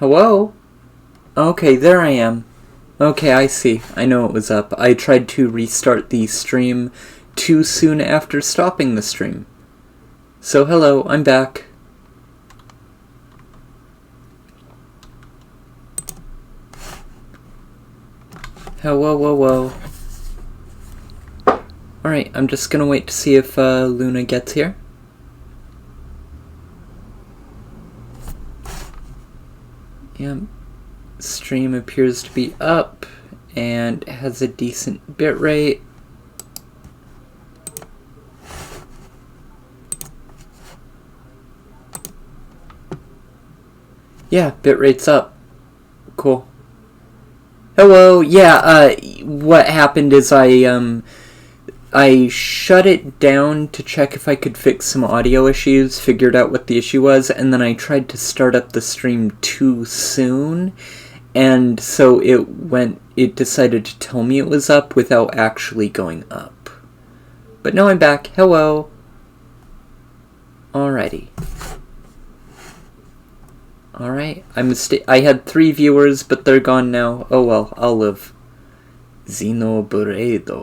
Hello? Okay, there I am. Okay, I see. I know it was up. I tried to restart the stream too soon after stopping the stream. So hello, I'm back. Hello, whoa. Alright, I'm just gonna wait to see if Luna gets here. Yep. Stream appears to be up and has a decent bitrate. Yeah, bitrate's up. Cool. Hello, yeah, what happened is I shut it down to check if I could fix some audio issues, figured out what the issue was, and then I tried to start up the stream too soon, and so it decided to tell me it was up without actually going up. But now I'm back. Hello. Alrighty. Alright, I had 3 viewers, but they're gone now. Oh well, I'll live. Xenoblade.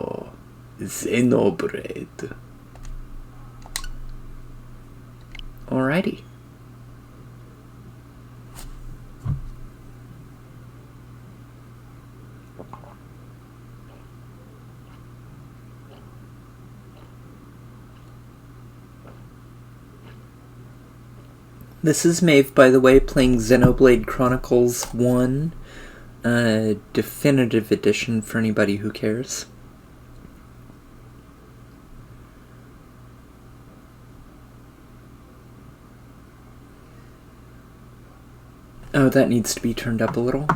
Alrighty. This is Maeve, by the way, playing Xenoblade Chronicles 1, definitive edition for anybody who cares. Oh, that needs to be turned up a little.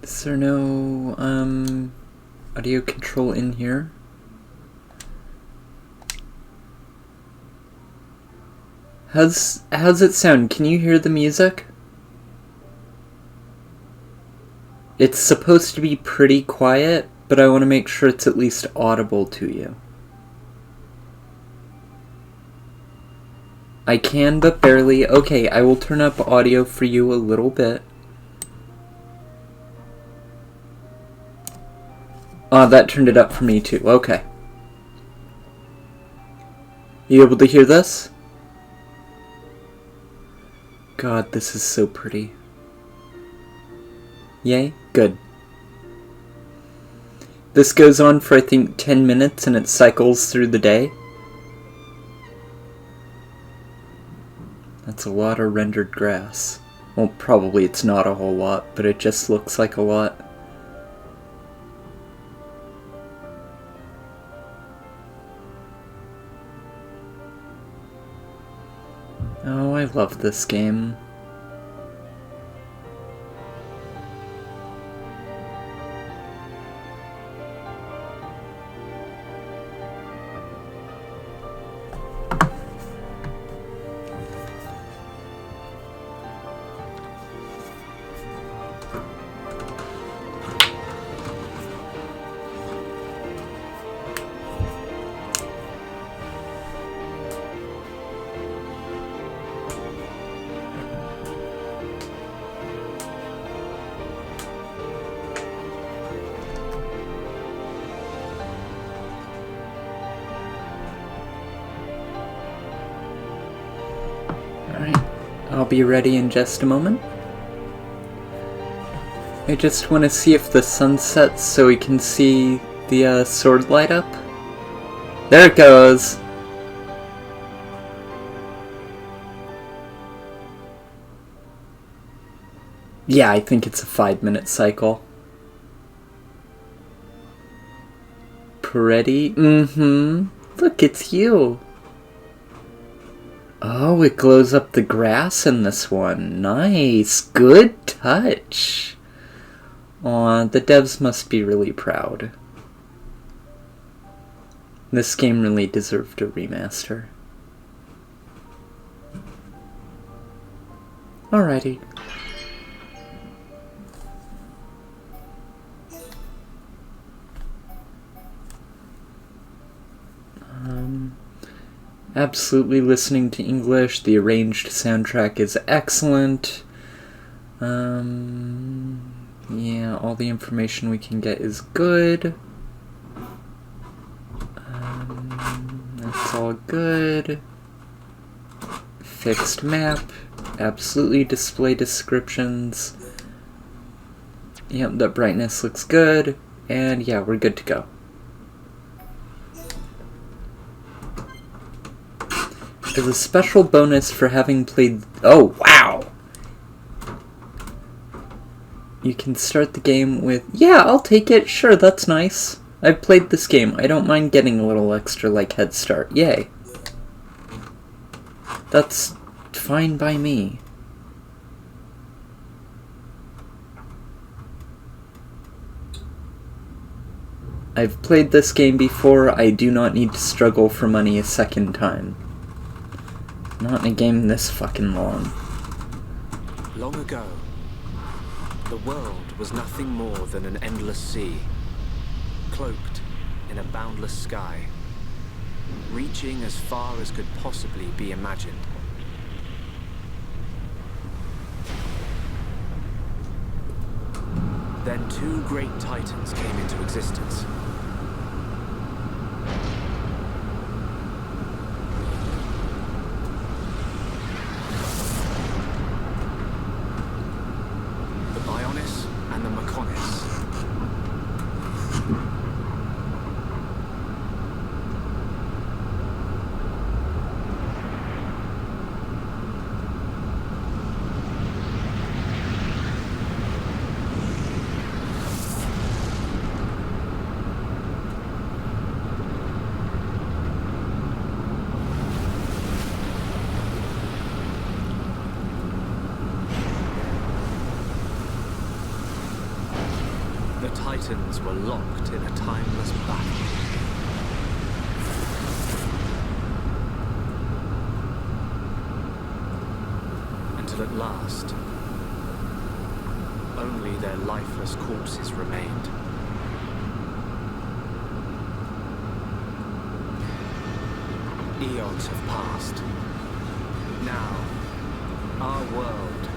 Is there no, audio control in here? How's it sound? Can you hear the music? It's supposed to be pretty quiet, but I want to make sure it's at least audible to you. I can, but barely. Okay, I will turn up audio for you a little bit. Oh, that turned it up for me too. Okay. You able to hear this? God, this is so pretty. Yay? Good. This goes on for, I think, 10 minutes and it cycles through the day. That's a lot of rendered grass. Well, probably it's not a whole lot, but it just looks like a lot. Oh, I love this game. I'll be ready in just a moment. I just want to see if the sun sets so we can see the sword light up. There it goes! Yeah, I think it's a 5-minute cycle. Pretty? Mm-hmm. Look, it's you! Oh, it glows up the grass in this one. Nice. Good touch. Aw, the devs must be really proud. This game really deserved a remaster. Alrighty. Absolutely listening to English. The arranged soundtrack is excellent. Yeah, all the information we can get is good. That's all good. Fixed map. Absolutely display descriptions. Yep, the brightness looks good. And yeah, we're good to go. As a special bonus for having played... Oh, wow! You can start the game with... Yeah, I'll take it. Sure, that's nice. I've played this game. I don't mind getting a little extra, like, head start. Yay. That's fine by me. I've played this game before. I do not need to struggle for money a second time. Not in a game this fucking long. Long ago, the world was nothing more than an endless sea, cloaked in a boundless sky, reaching as far as could possibly be imagined. Then two great titans came into existence. The Titans were locked in a timeless battle. Until at last, only their lifeless corpses remained. Eons have passed. Now, our world,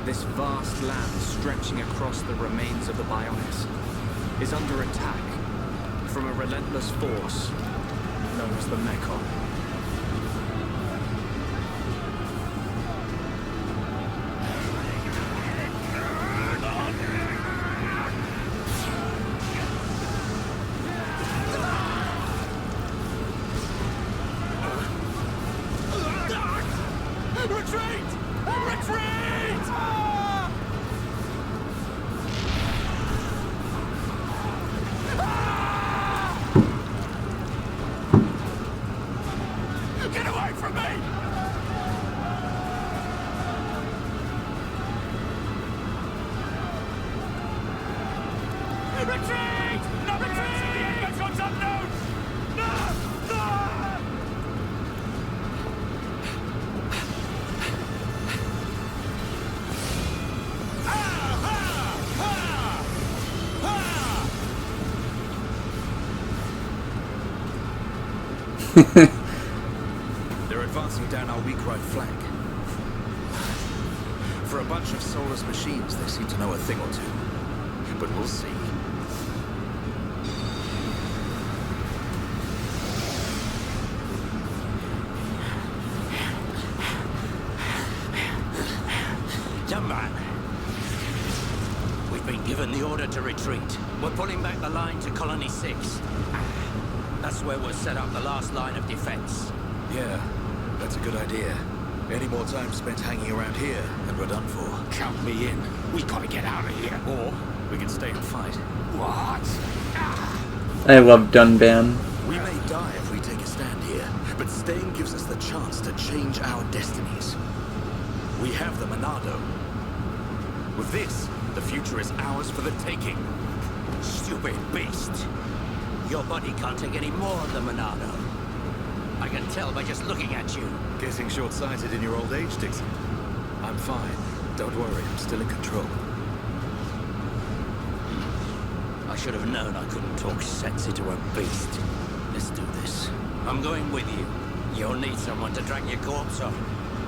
this vast land stretching across the remains of the Bionis, is under attack from a relentless force known as the Mechon. Retreat! Retreat! Get away from me! Retreat! No retreat! Mecho's unknown! No! No! They're advancing down our weak right flank. For a bunch of soulless machines, they seem to know a thing or two. But we'll see. Young man, we've been given the order to retreat. We're pulling back the line to Colony 6. That's where we'll set up the last line of defense. Yeah, that's a good idea. Any more time spent hanging around here, and we're done for. Count me in. We gotta get out of here. Or we can stay and fight. What? I love Dunban. We may die if we take a stand here, but Staying gives us the chance to change our destinies. We have the Monado. With this, the future is ours for the taking. Stupid beast. Your body can't take any more of the Monado. I can tell by just looking at you. Getting short-sighted in your old age, Dixon. I'm fine. Don't worry, I'm still in control. I should have known I couldn't talk sense into a beast. Let's do this. I'm going with you. You'll need someone to drag your corpse off.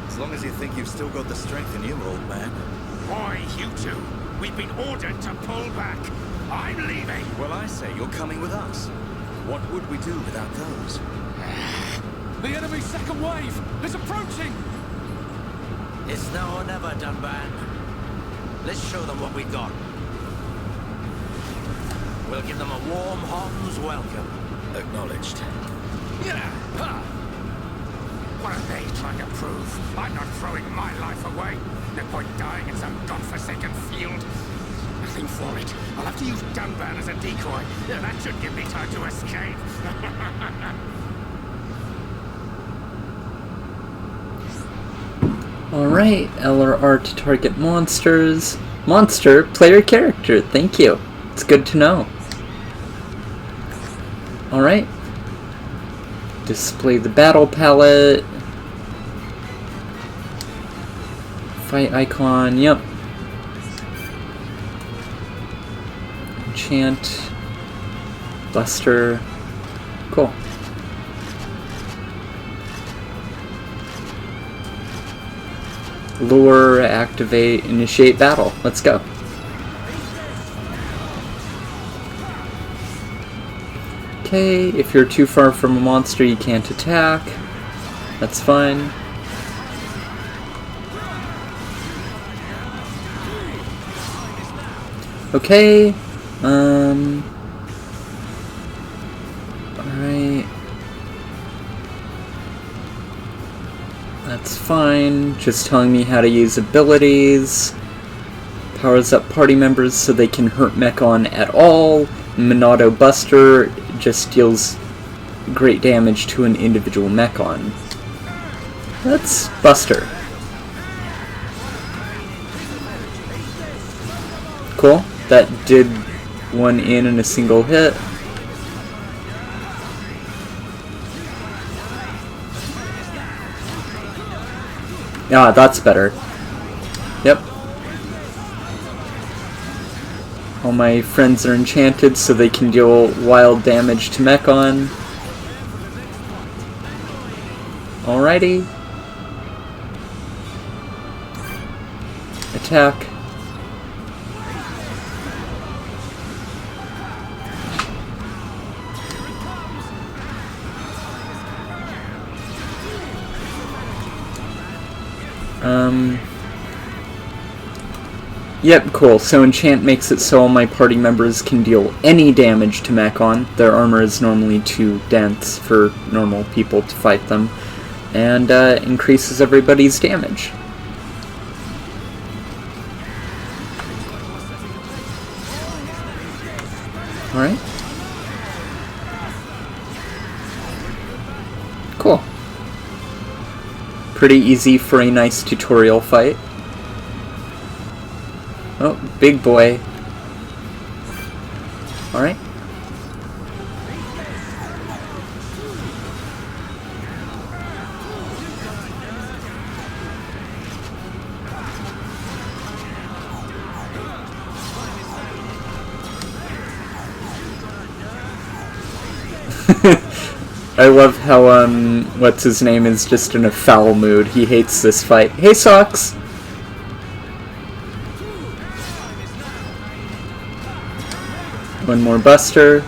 As long as you think you've still got the strength in you, old man. Boy, you two. We've been ordered to pull back. I'm leaving. Well, I say you're coming with us. What would we do without those? The enemy's second wave is approaching. It's now or never, Dunban. Let's show them what we've got. We'll give them a warm Hans welcome. Acknowledged. Yeah. Huh. What are they trying to prove? I'm not throwing my life away. No point dying in some godforsaken field. Nothing for it. I'll have to use Dunban as a decoy. Yeah, that should give me time to escape. Alright, LRR to target monsters. Monster, player character, thank you. It's good to know. Alright. Display the battle palette. Fight icon, yep. Enchant. Buster. Cool. Lure, activate, initiate battle. Let's go. Okay, if you're too far from a monster, you can't attack. That's fine. Okay, alright. That's fine. Just telling me how to use abilities. Powers up party members so they can hurt Mechon at all. Monado Buster just deals great damage to an individual Mechon. That's Buster. Cool. That did one in a single hit. Ah, that's better. Yep. All my friends are enchanted so they can deal wild damage to Mechon. Alrighty. Attack. Yep, cool. So enchant makes it so all my party members can deal any damage to Mechon. Their armor is normally too dense for normal people to fight them. And increases everybody's damage. Alright. Cool. Pretty easy for a nice tutorial fight. Oh, big boy. Alright. I love how, what's his name is just in a foul mood. He hates this fight. Hey, Socks! One more Buster.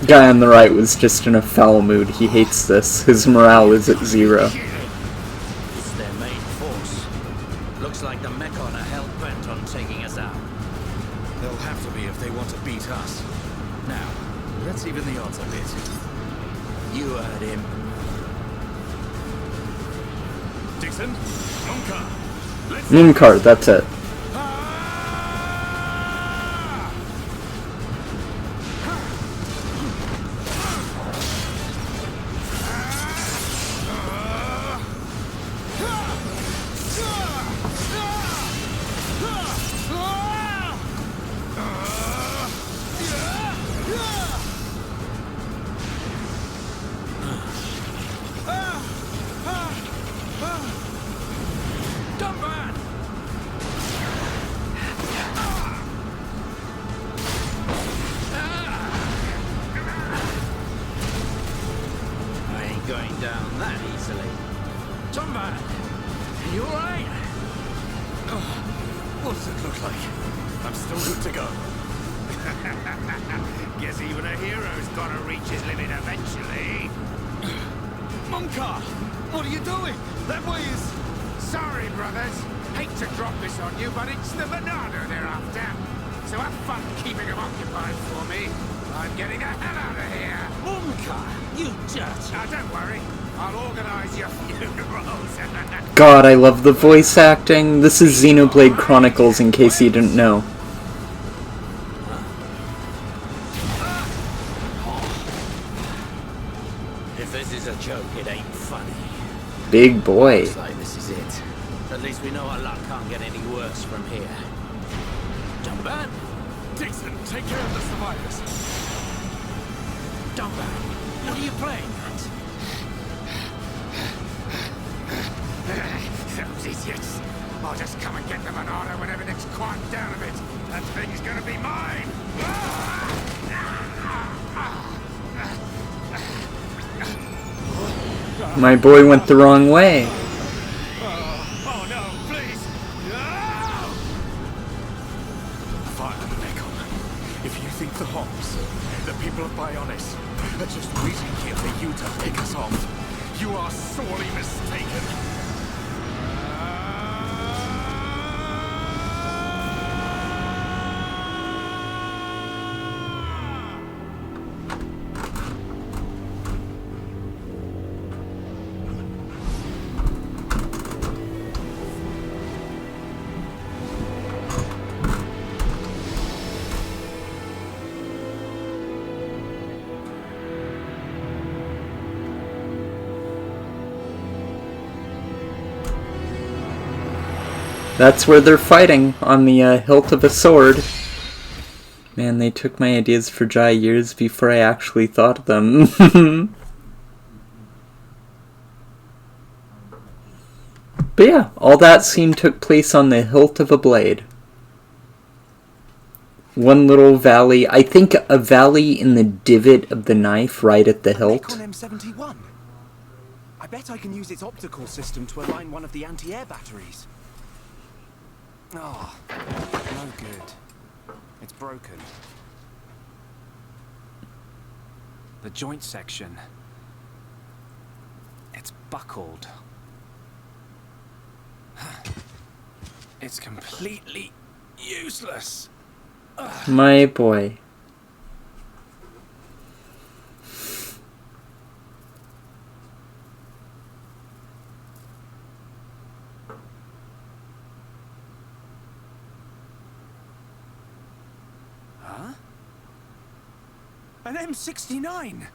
Guy on the right was just in a foul mood. He hates this. His morale is at 0. It's their main force. Looks like the Mechon are hell-bent on taking us out. They'll have to be if they want to beat us. Now, let's even the odds a bit. You heard him. Dixon, Monka. Mooncard, that's it. sake, I'm still good to go. Guess even a hero's gotta reach his limit eventually. Munkar, what are you doing? That way is... Sorry, brothers. Hate to drop this on you, but it's the Venado they're after. So have fun keeping them occupied for me. I'm getting the hell out of here. Munkar, you dirt! Now, don't worry. I'll organize your funerals. God, I love the voice acting. This is Xenoblade Chronicles, in case you didn't know. If this is a joke, it ain't funny. Big boy. Looks like this is it. At least we know our luck can't get any worse from here. Dumban? Dixon, take care of the survivors. Dumban, what are you playing at? Those idiots. I'll just come and get the Venado when everything's quieted down a bit. That thing's gonna be mine. My boy went the wrong way. Oh no, please. No! Fire the Mekon. If you think the Homs, the people of Bionis, are just waiting here for you to pick us off, you are sorely mistaken. That's where they're fighting, on the hilt of a sword. Man, they took my ideas for Jai years before I actually thought of them. But yeah, all that scene took place on the hilt of a blade. One little valley, I think a valley in the divot of the knife right at the hilt. Mekon M71. I bet I can use its optical system to align one of the anti-air batteries. Oh, no good. It's broken. The joint section. It's buckled. It's completely useless. My boy. An M69!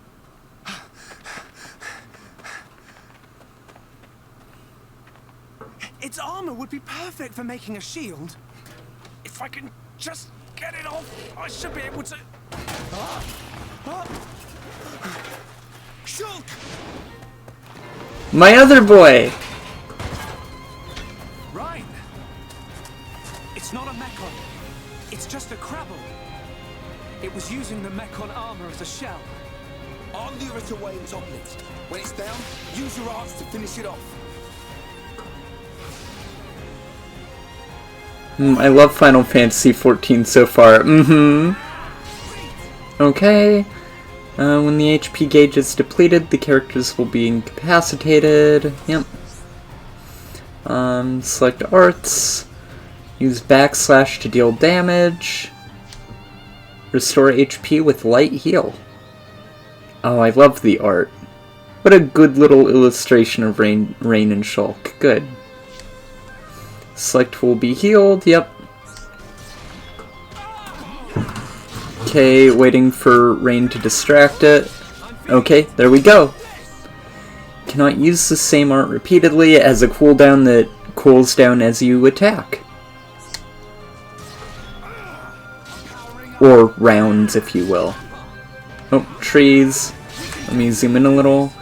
Its armor would be perfect for making a shield. If I can just get it off, I should be able to... Shulk! My other boy! Rhine! It's not a Mekon. It's just a Crabble. It was using the Mekon armor as a shell. I'll lure it away and topple it. When it's down, use your arts to finish it off. I love Final Fantasy XIV so far. Okay. When the HP gauge is depleted, the characters will be incapacitated. Yep. Select arts. Use backslash to deal damage. Restore HP with light heal. Oh, I love the art. What a good little illustration of Rain and Shulk. Good. Select will be healed, yep. Okay, waiting for Rain to distract it. Okay, there we go. Cannot use the same art repeatedly. It has a cooldown that cools down as you attack. Or rounds, if you will. Oh, trees. Let me zoom in a little.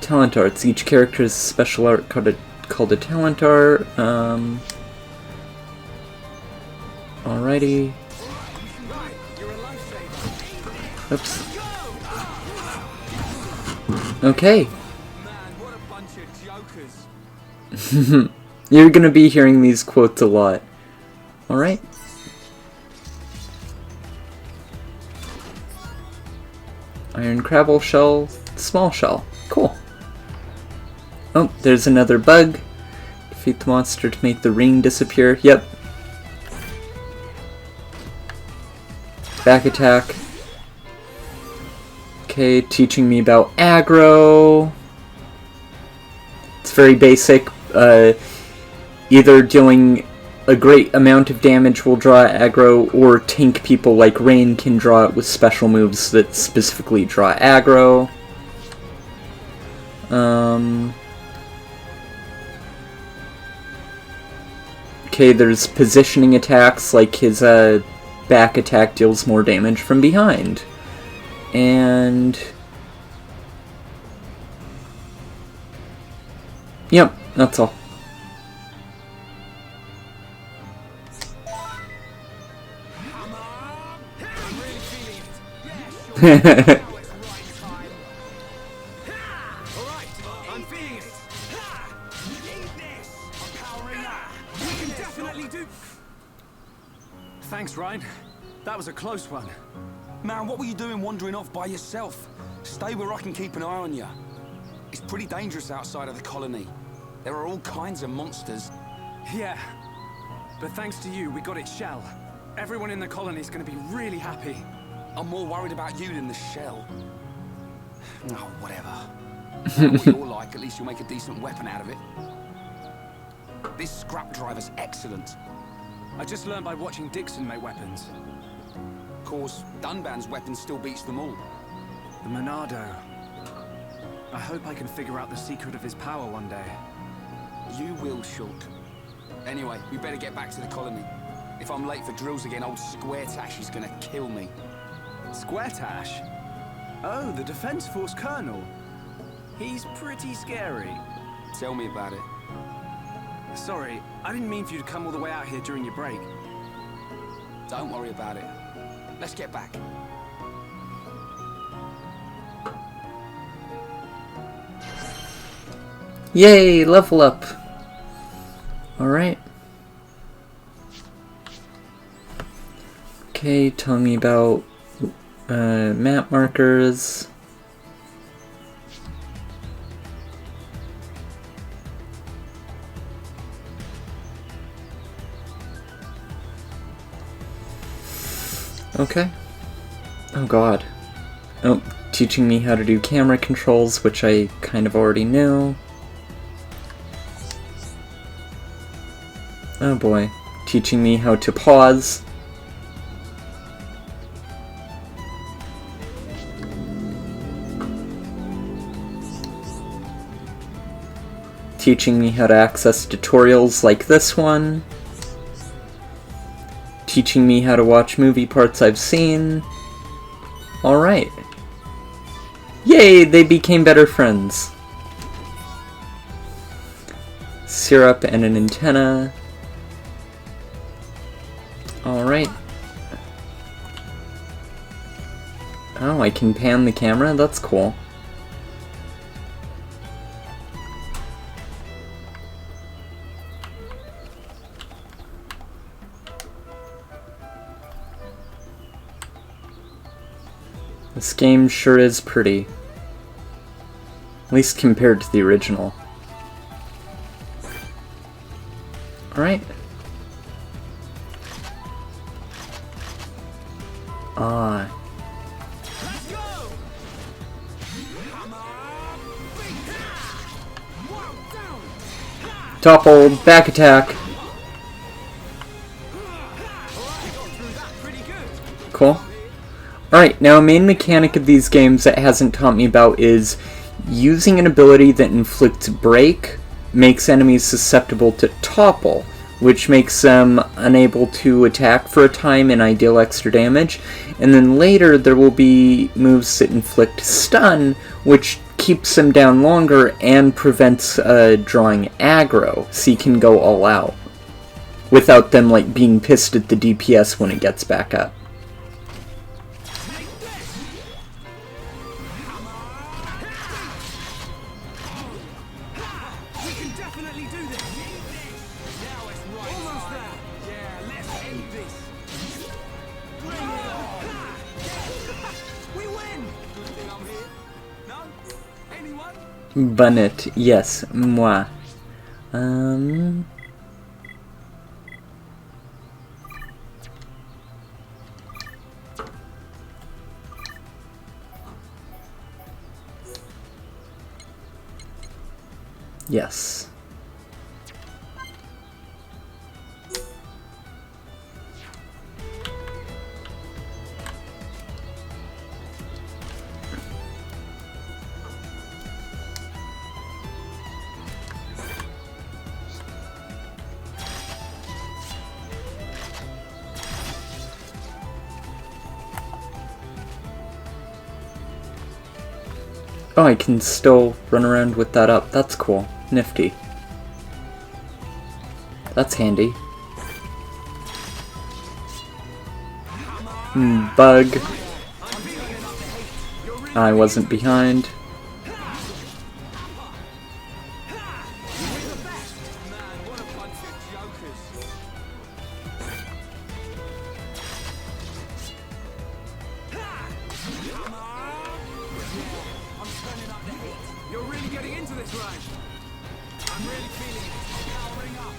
Talent arts. Each character has a special art called a talent art. Alrighty. Oops. Okay. Man, what a bunch of jokers. You're gonna be hearing these quotes a lot. Alright. Iron Crabble Shell, Small Shell. Cool. Oh, there's another bug. Defeat the monster to make the ring disappear. Yep. Back attack. Okay, teaching me about aggro. It's very basic. Either dealing a great amount of damage will draw aggro, or tank people like Rain can draw it with special moves that specifically draw aggro. Okay, there's positioning attacks, like his back attack deals more damage from behind. And... yep, that's all. Thanks, Ryan. That was a close one. Man, what were you doing wandering off by yourself? Stay where I can keep an eye on you. It's pretty dangerous outside of the colony. There are all kinds of monsters. Yeah. But thanks to you, we got its shell. Everyone in the colony is going to be really happy. I'm more worried about you than the shell. Oh, whatever. I know what you're like, at least you'll make a decent weapon out of it. This scrap driver's excellent. I just learned by watching Dixon make weapons. Of course, Dunban's weapon still beats them all. The Monado. I hope I can figure out the secret of his power one day. You will, Shulk. Anyway, we better get back to the colony. If I'm late for drills again, old Square Tash is gonna kill me. Square Tash? Oh, the Defense Force Colonel. He's pretty scary. Tell me about it. Sorry, I didn't mean for you to come all the way out here during your break. Don't worry about it. Let's get back. Yay, level up. Alright. Okay, tell me about map markers. Okay. Oh god. Oh, teaching me how to do camera controls, which I kind of already knew. Oh boy. Teaching me how to pause. Teaching me how to access tutorials like this one. Teaching me how to watch movie parts I've seen. Alright. Yay, they became better friends. Syrup and an antenna. Alright. Oh, I can pan the camera? That's cool. This game sure is pretty. At least compared to the original. Alright. Ah. Topple, back attack. Cool. Alright, now a main mechanic of these games that hasn't taught me about is using an ability that inflicts break makes enemies susceptible to topple, which makes them unable to attack for a time and I deal extra damage. And then later there will be moves that inflict stun, which keeps them down longer and prevents drawing aggro, so you can go all out without them like being pissed at the DPS when it gets back up. Bonnet, yes, moi. Yes. Oh, I can still run around with that up. That's cool. Nifty. That's handy. Bug. I wasn't behind. You're really getting into this, Ryan. I'm really feeling it. Powering up.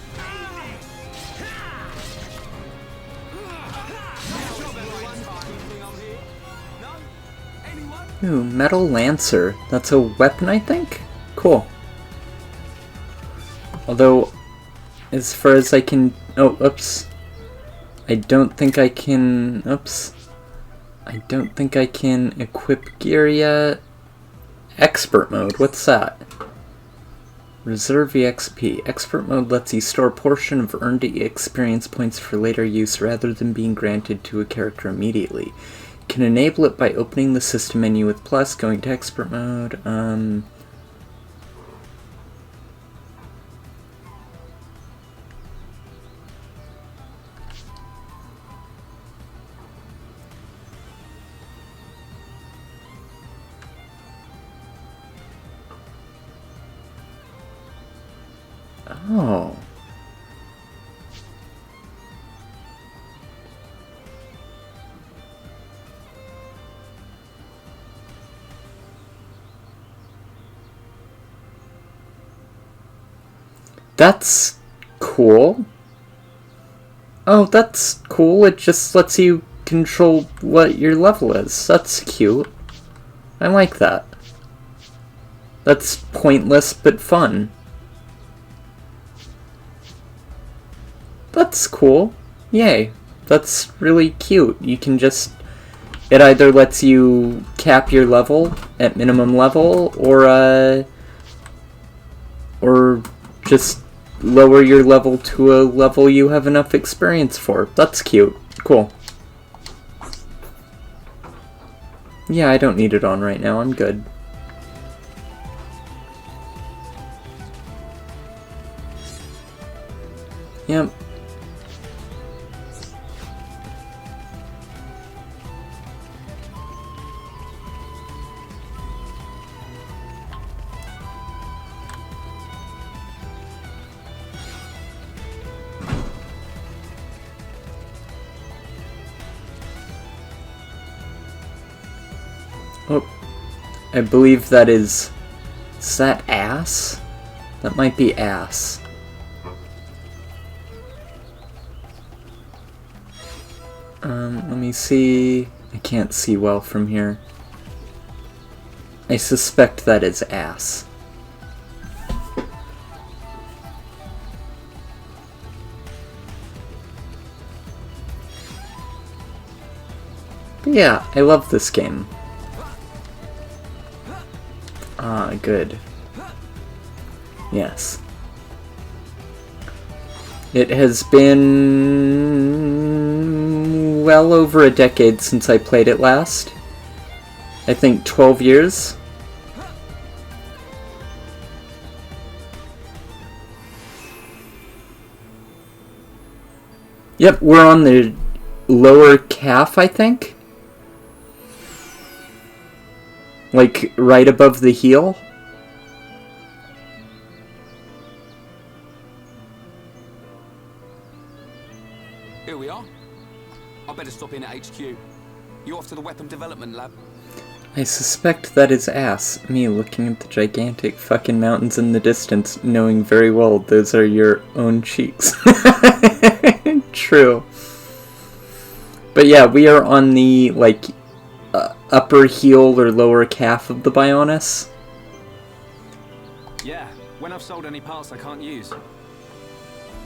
Ooh, Metal Lancer. That's a weapon, I think? Cool. Although, as far as I can... Oh, oops. I don't think I can... Oops. I don't think I can equip gear yet. Expert mode, what's that? Reserve EXP. Expert mode lets you store a portion of earned experience points for later use rather than being granted to a character immediately. You can enable it by opening the system menu with plus, going to expert mode. Oh. That's cool. Oh, that's cool. It just lets you control what your level is. That's cute. I like that. That's pointless but fun. That's cool. Yay. That's really cute. You can just... It either lets you cap your level at minimum level, or just lower your level to a level you have enough experience for. That's cute. Cool. Yeah, I don't need it on right now. I'm good. Yep. Oh, I believe that is that ass? That might be ass. Let me see. I can't see well from here. I suspect that is ass. But yeah, I love this game. Ah, good. Yes. It has been well over a decade since I played it last. I think 12 years. Yep, we're on the lower calf, I think. Like, right above the heel? Here we are. I better stop in at HQ. You off to the weapon development lab? I suspect that is ass. Me looking at the gigantic fucking mountains in the distance, knowing very well those are your own cheeks. True. But yeah, we are on the, like, upper heel or lower calf of the Bionis. Yeah, when I've sold any parts I can't use.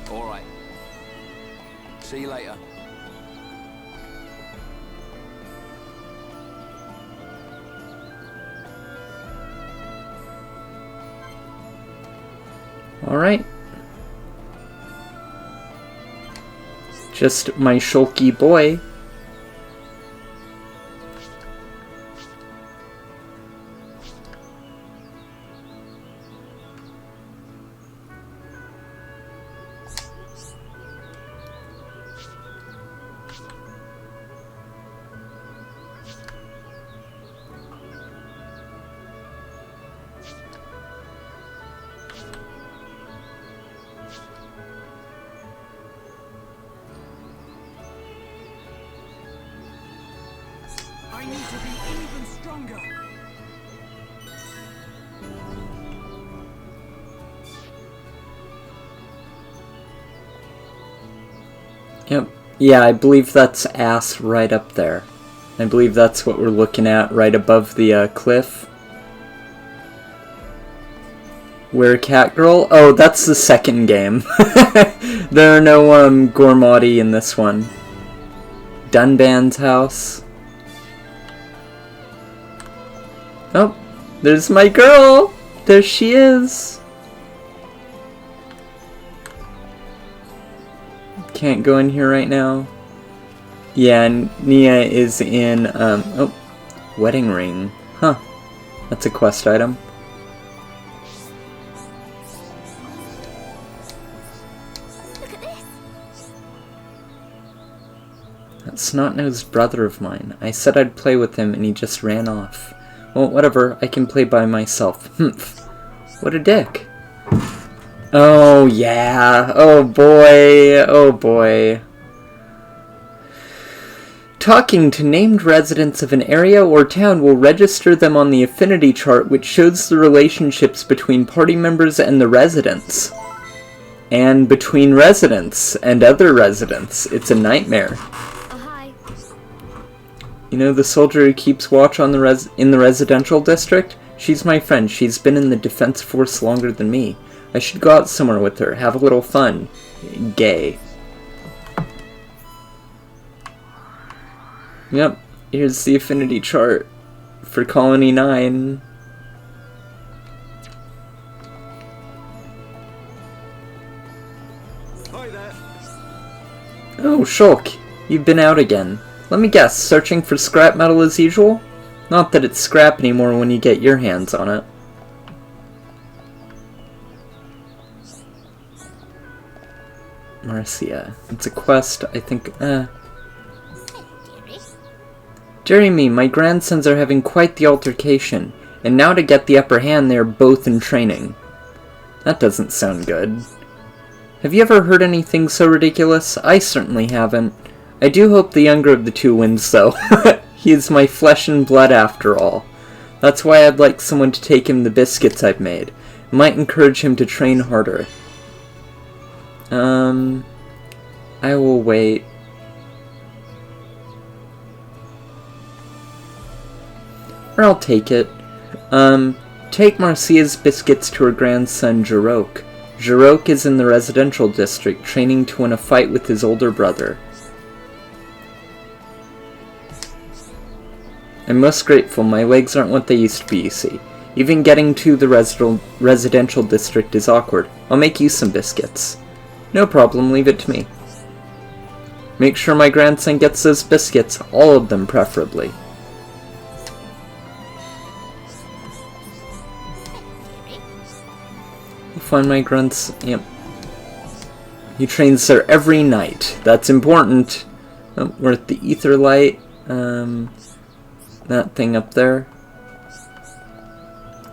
Alright. See you later. Alright. Just my shulky boy. I need to be even stronger. Yep. Yeah, I believe that's ass right up there. I believe that's what we're looking at right above the cliff. Where Cat Girl? Oh, that's the second game. There are no Gormati in this one. Dunban's house. Oh, there's my girl! There she is! Can't go in here right now. Yeah, Nia is in, oh, wedding ring. Huh. That's a quest item. Look at this. That snot-nosed brother of mine. I said I'd play with him and he just ran off. Well, whatever. I can play by myself. Humph. What a dick. Oh, yeah. Oh, boy. Oh, boy. Talking to named residents of an area or town will register them on the affinity chart, which shows the relationships between party members and the residents. And between residents and other residents. It's a nightmare. Oh, hi. You know the soldier who keeps watch on the in the residential district? She's my friend. She's been in the defense force longer than me. I should go out somewhere with her, have a little fun. Gay. Yep, here's the affinity chart for Colony 9. Hi there. Oh, Shulk, you've been out again. Let me guess, searching for scrap metal as usual? Not that it's scrap anymore when you get your hands on it. Marcia. It's a quest, I think, Dearie me, my grandsons are having quite the altercation, and now to get the upper hand they are both in training. That doesn't sound good. Have you ever heard anything so ridiculous? I certainly haven't. I do hope the younger of the two wins, though. He is my flesh and blood after all. That's why I'd like someone to take him the biscuits I've made. It might encourage him to train harder. I will wait. Or I'll take it. Take Marcia's biscuits to her grandson, Jarok. Jarok is in the residential district, training to win a fight with his older brother. I'm most grateful. My legs aren't what they used to be, you see. Even getting to the residential district is awkward. I'll make you some biscuits. No problem, leave it to me. Make sure my grandson gets those biscuits, all of them preferably. Find my grunts. Yep. He trains there every night. That's important. Oh, we're at the ether light. That thing up there.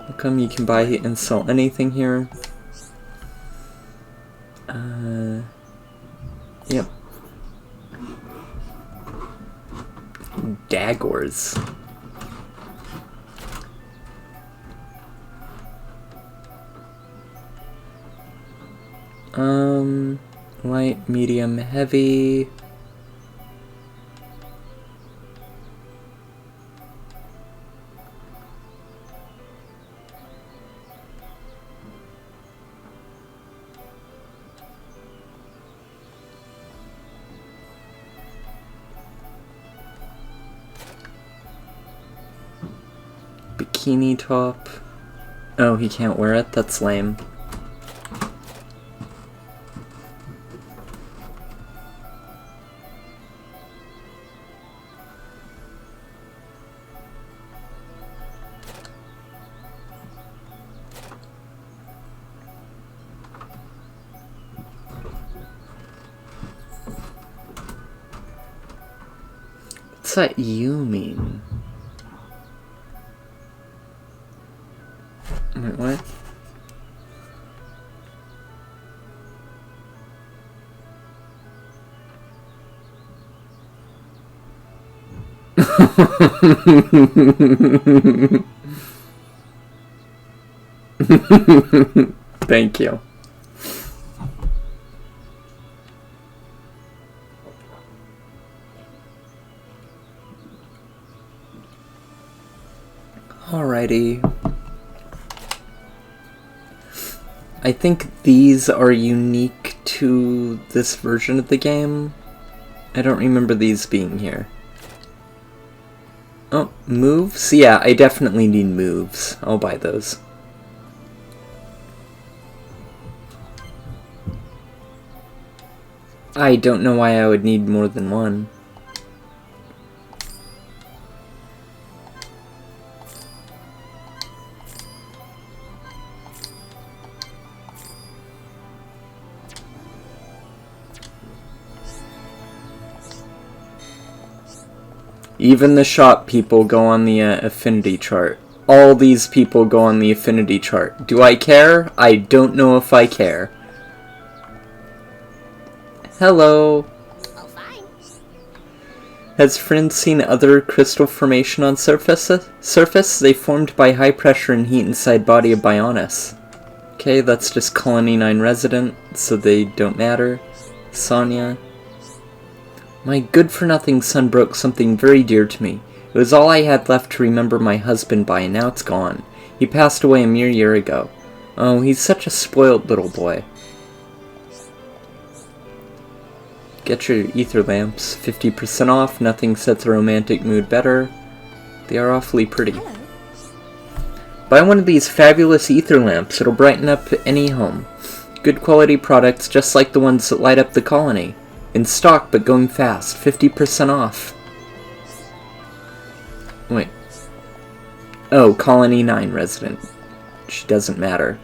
How come you can buy and sell anything here? Yep. Daggers. Light, medium, heavy. Bikini top. Oh, he can't wear it? That's lame. What's that you mean? Wait, what? Thank you. Alrighty. I think these are unique to this version of the game. I don't remember these being here. Oh, moves? Yeah, I definitely need moves. I'll buy those. I don't know why I would need more than one. Even the shop people go on the affinity chart. All these people go on the affinity chart. Do I care? I don't know if I care. Hello. Oh, fine. Has friend seen other crystal formation on surface? They formed by high pressure and heat inside body of Bionis. Okay, that's just Colony 9 resident, so they don't matter. Sonia. My good-for-nothing son broke something very dear to me. It was all I had left to remember my husband by, and now it's gone. He passed away a mere year ago. Oh, he's such a spoiled little boy. Get your ether lamps. 50% off. Nothing sets a romantic mood better. They are awfully pretty. Hello. Buy one of these fabulous ether lamps. It'll brighten up any home. Good quality products just like the ones that light up the colony. In stock, but going fast. 50% off. Wait. Oh, Colony 9 resident. She doesn't matter.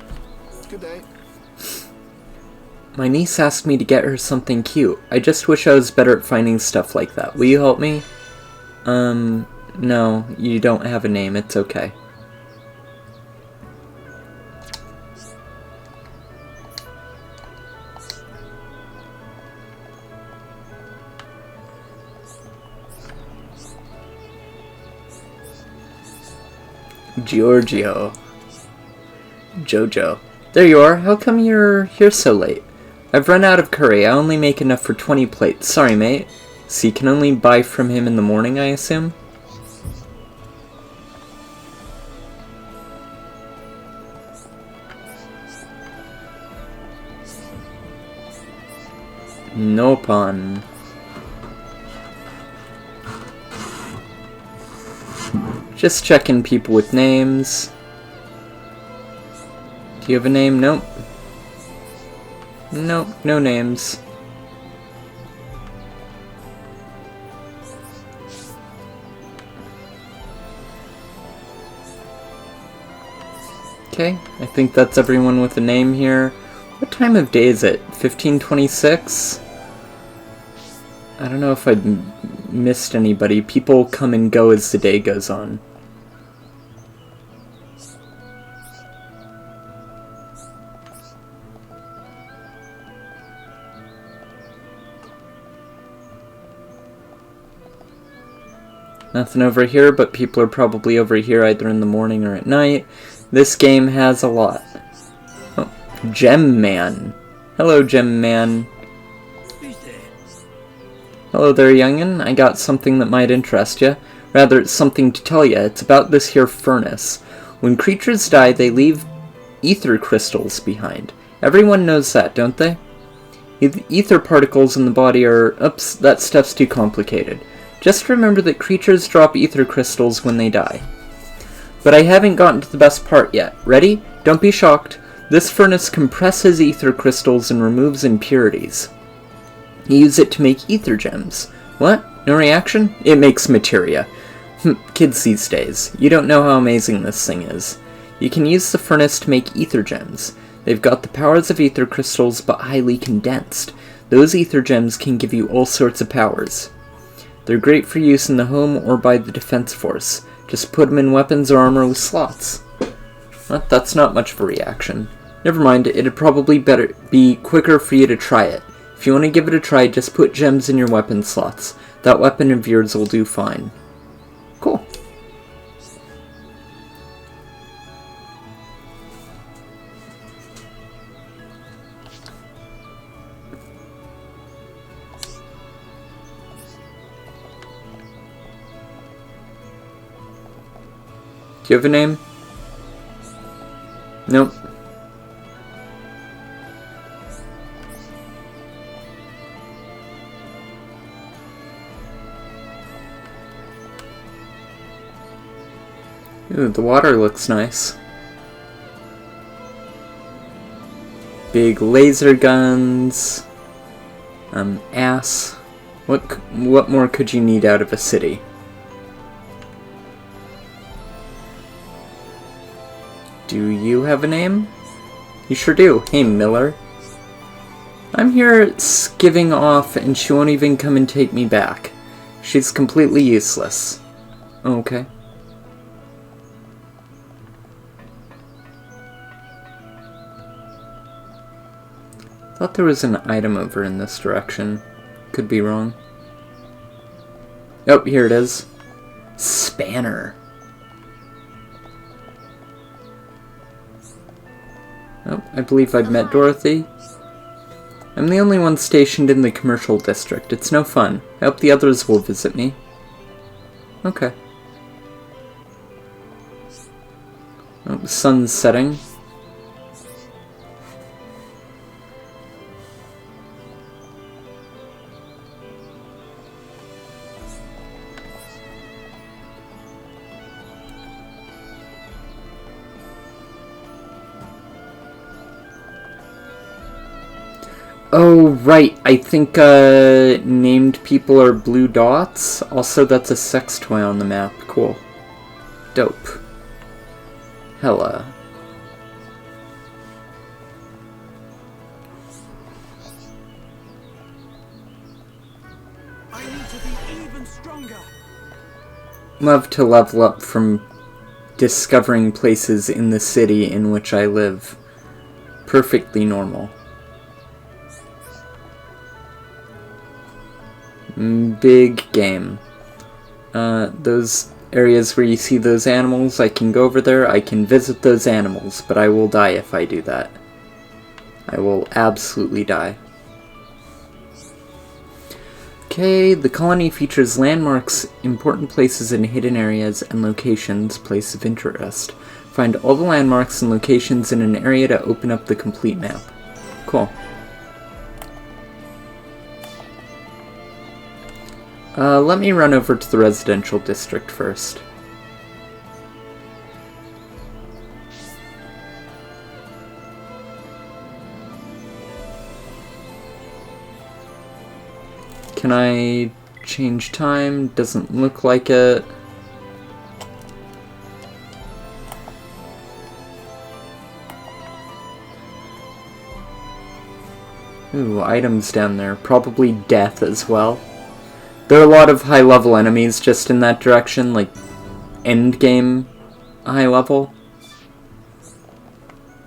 Good day. My niece asked me to get her something cute. I just wish I was better at finding stuff like that. Will you help me? No, you don't have a name. It's okay. Giorgio. Jojo. There you are. How come you're here so late? I've run out of curry. I only make enough for 20 plates. Sorry, mate. So you can only buy from him in the morning, I assume? No pun. Just checking people with names. Do you have a name? Nope. Nope, no names. Okay, I think that's everyone with a name here. What time of day is it? 15:26? I don't know if I missed anybody. People come and go as the day goes on. Nothing over here, but people are probably over here either in the morning or at night. This game has a lot. Oh, Gem Man. Hello, Gem Man. Who's there? Hello there, youngin'. I got something that might interest you. Rather, it's something to tell you. It's about this here furnace. When creatures die, they leave ether crystals behind. Everyone knows that, don't they? Ether particles in the body are... Oops, that stuff's too complicated. Just remember that creatures drop ether crystals when they die. But I haven't gotten to the best part yet. Ready? Don't be shocked. This furnace compresses ether crystals and removes impurities. You use it to make ether gems. What? No reaction? It makes materia. Kids these days. You don't know how amazing this thing is. You can use the furnace to make ether gems. They've got the powers of ether crystals, but highly condensed. Those ether gems can give you all sorts of powers. They're great for use in the home or by the defense force. Just put them in weapons or armor with slots. Well, that's not much of a reaction. Never mind, it'd probably better be quicker for you to try it. If you want to give it a try, just put gems in your weapon slots. That weapon of yours will do fine. Cool. Do you have a name? Nope. Ooh, the water looks nice. Big laser guns. Ass. What more could you need out of a city? Do you have a name? You sure do. Hey, Miller. I'm here skiving off and she won't even come and take me back. She's completely useless. Okay. Thought there was an item over in this direction. Could be wrong. Oh, here it is. Spanner. Oh, I believe I've met Dorothy. I'm the only one stationed in the commercial district. It's no fun. I hope the others will visit me. Okay. Oh, the sun's setting. Oh, right. I think, named people are blue dots. Also, that's a sex toy on the map. Cool. Dope. Hella. I need to be even stronger. Love to level up from discovering places in the city in which I live. Perfectly normal. Big game. Those areas where you see those animals, I can go over there, I can visit those animals, but I will die if I do that. I will absolutely die. Okay, the colony features landmarks, important places and hidden areas, and locations, place of interest. Find all the landmarks and locations in an area to open up the complete map. Cool. Let me run over to the residential district first. Can I change time? Doesn't look like it. Ooh, items down there. Probably death as well. There are a lot of high-level enemies just in that direction, like endgame high-level.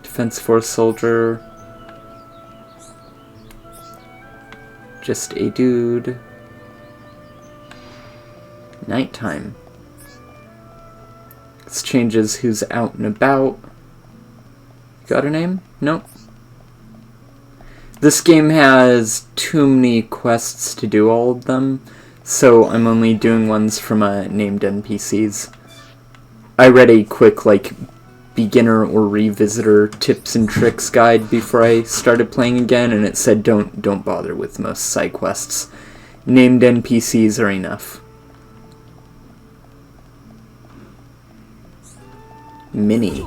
Defense Force Soldier. Just a dude. Nighttime. This changes who's out and about. Got a name? Nope. This game has too many quests to do all of them, so I'm only doing ones from named NPCs. I read a quick, like, beginner or revisitor tips and tricks guide before I started playing again, and it said don't bother with most side quests. Named NPCs are enough. Mini.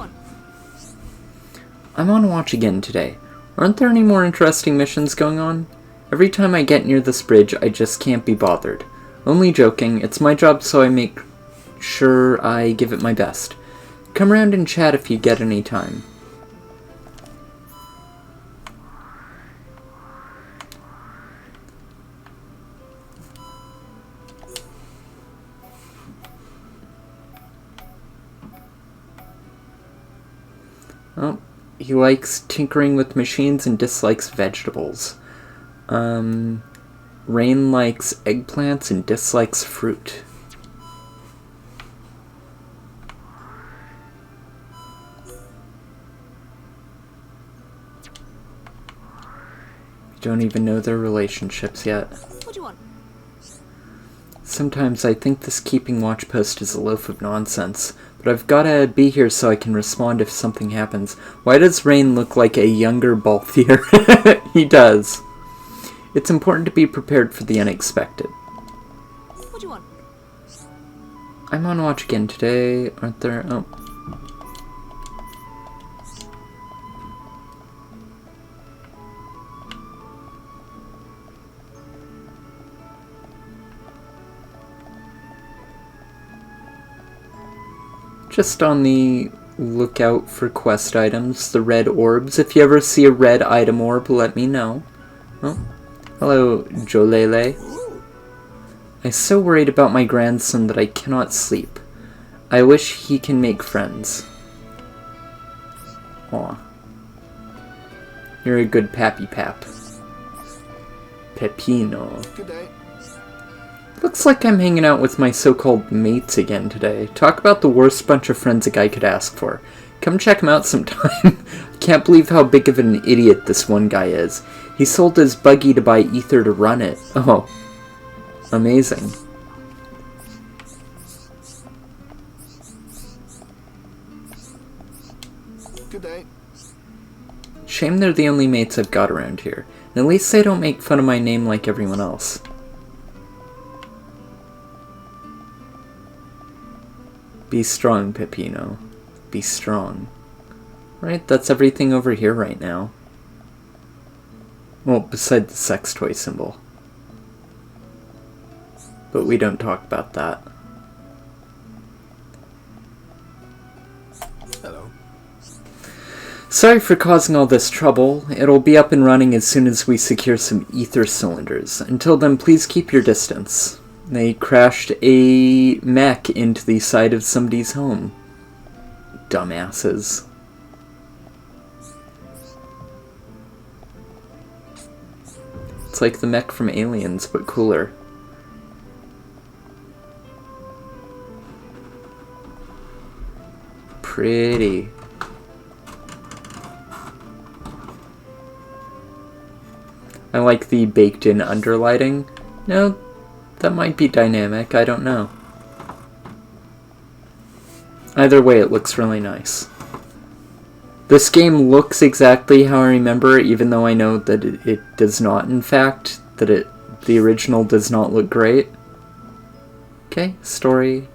I'm on watch again today. Aren't there any more interesting missions going on? Every time I get near this bridge, I just can't be bothered. Only joking, it's my job, so I make sure I give it my best. Come around and chat if you get any time. Oh, he likes tinkering with machines and dislikes vegetables. Rain likes eggplants and dislikes fruit. Don't even know their relationships yet. What do you want? Sometimes I think this keeping watch post is a loaf of nonsense, but I've gotta be here so I can respond if something happens. Why does Rain look like a younger Balthier? He does. It's important to be prepared for the unexpected. What do you want? I'm on watch again today, aren't there? Oh. Just on the lookout for quest items, the red orbs. If you ever see a red item orb, let me know. Oh, hello, Jolele. I'm so worried about my grandson that I cannot sleep. I wish he can make friends. Aw. You're a good pappy pap. Pepino. Good day. Looks like I'm hanging out with my so-called mates again today. Talk about the worst bunch of friends a guy could ask for. Come check him out sometime. I can't believe how big of an idiot this one guy is. He sold his buggy to buy ether to run it. Oh. Amazing. Good day. Shame they're the only mates I've got around here. And at least they don't make fun of my name like everyone else. Be strong, Peppino. Be strong. Right, that's everything over here right now. Well, beside the sex toy symbol. But we don't talk about that. Hello. Sorry for causing all this trouble. It'll be up and running as soon as we secure some ether cylinders. Until then, please keep your distance. They crashed a mech into the side of somebody's home. Dumbasses. It's like the mech from Aliens, but cooler. Pretty. I like the baked-in underlighting. No, that might be dynamic, I don't know. Either way, it looks really nice. This game looks exactly how I remember, even though I know that it does not, in fact. That the original does not look great. Okay, story.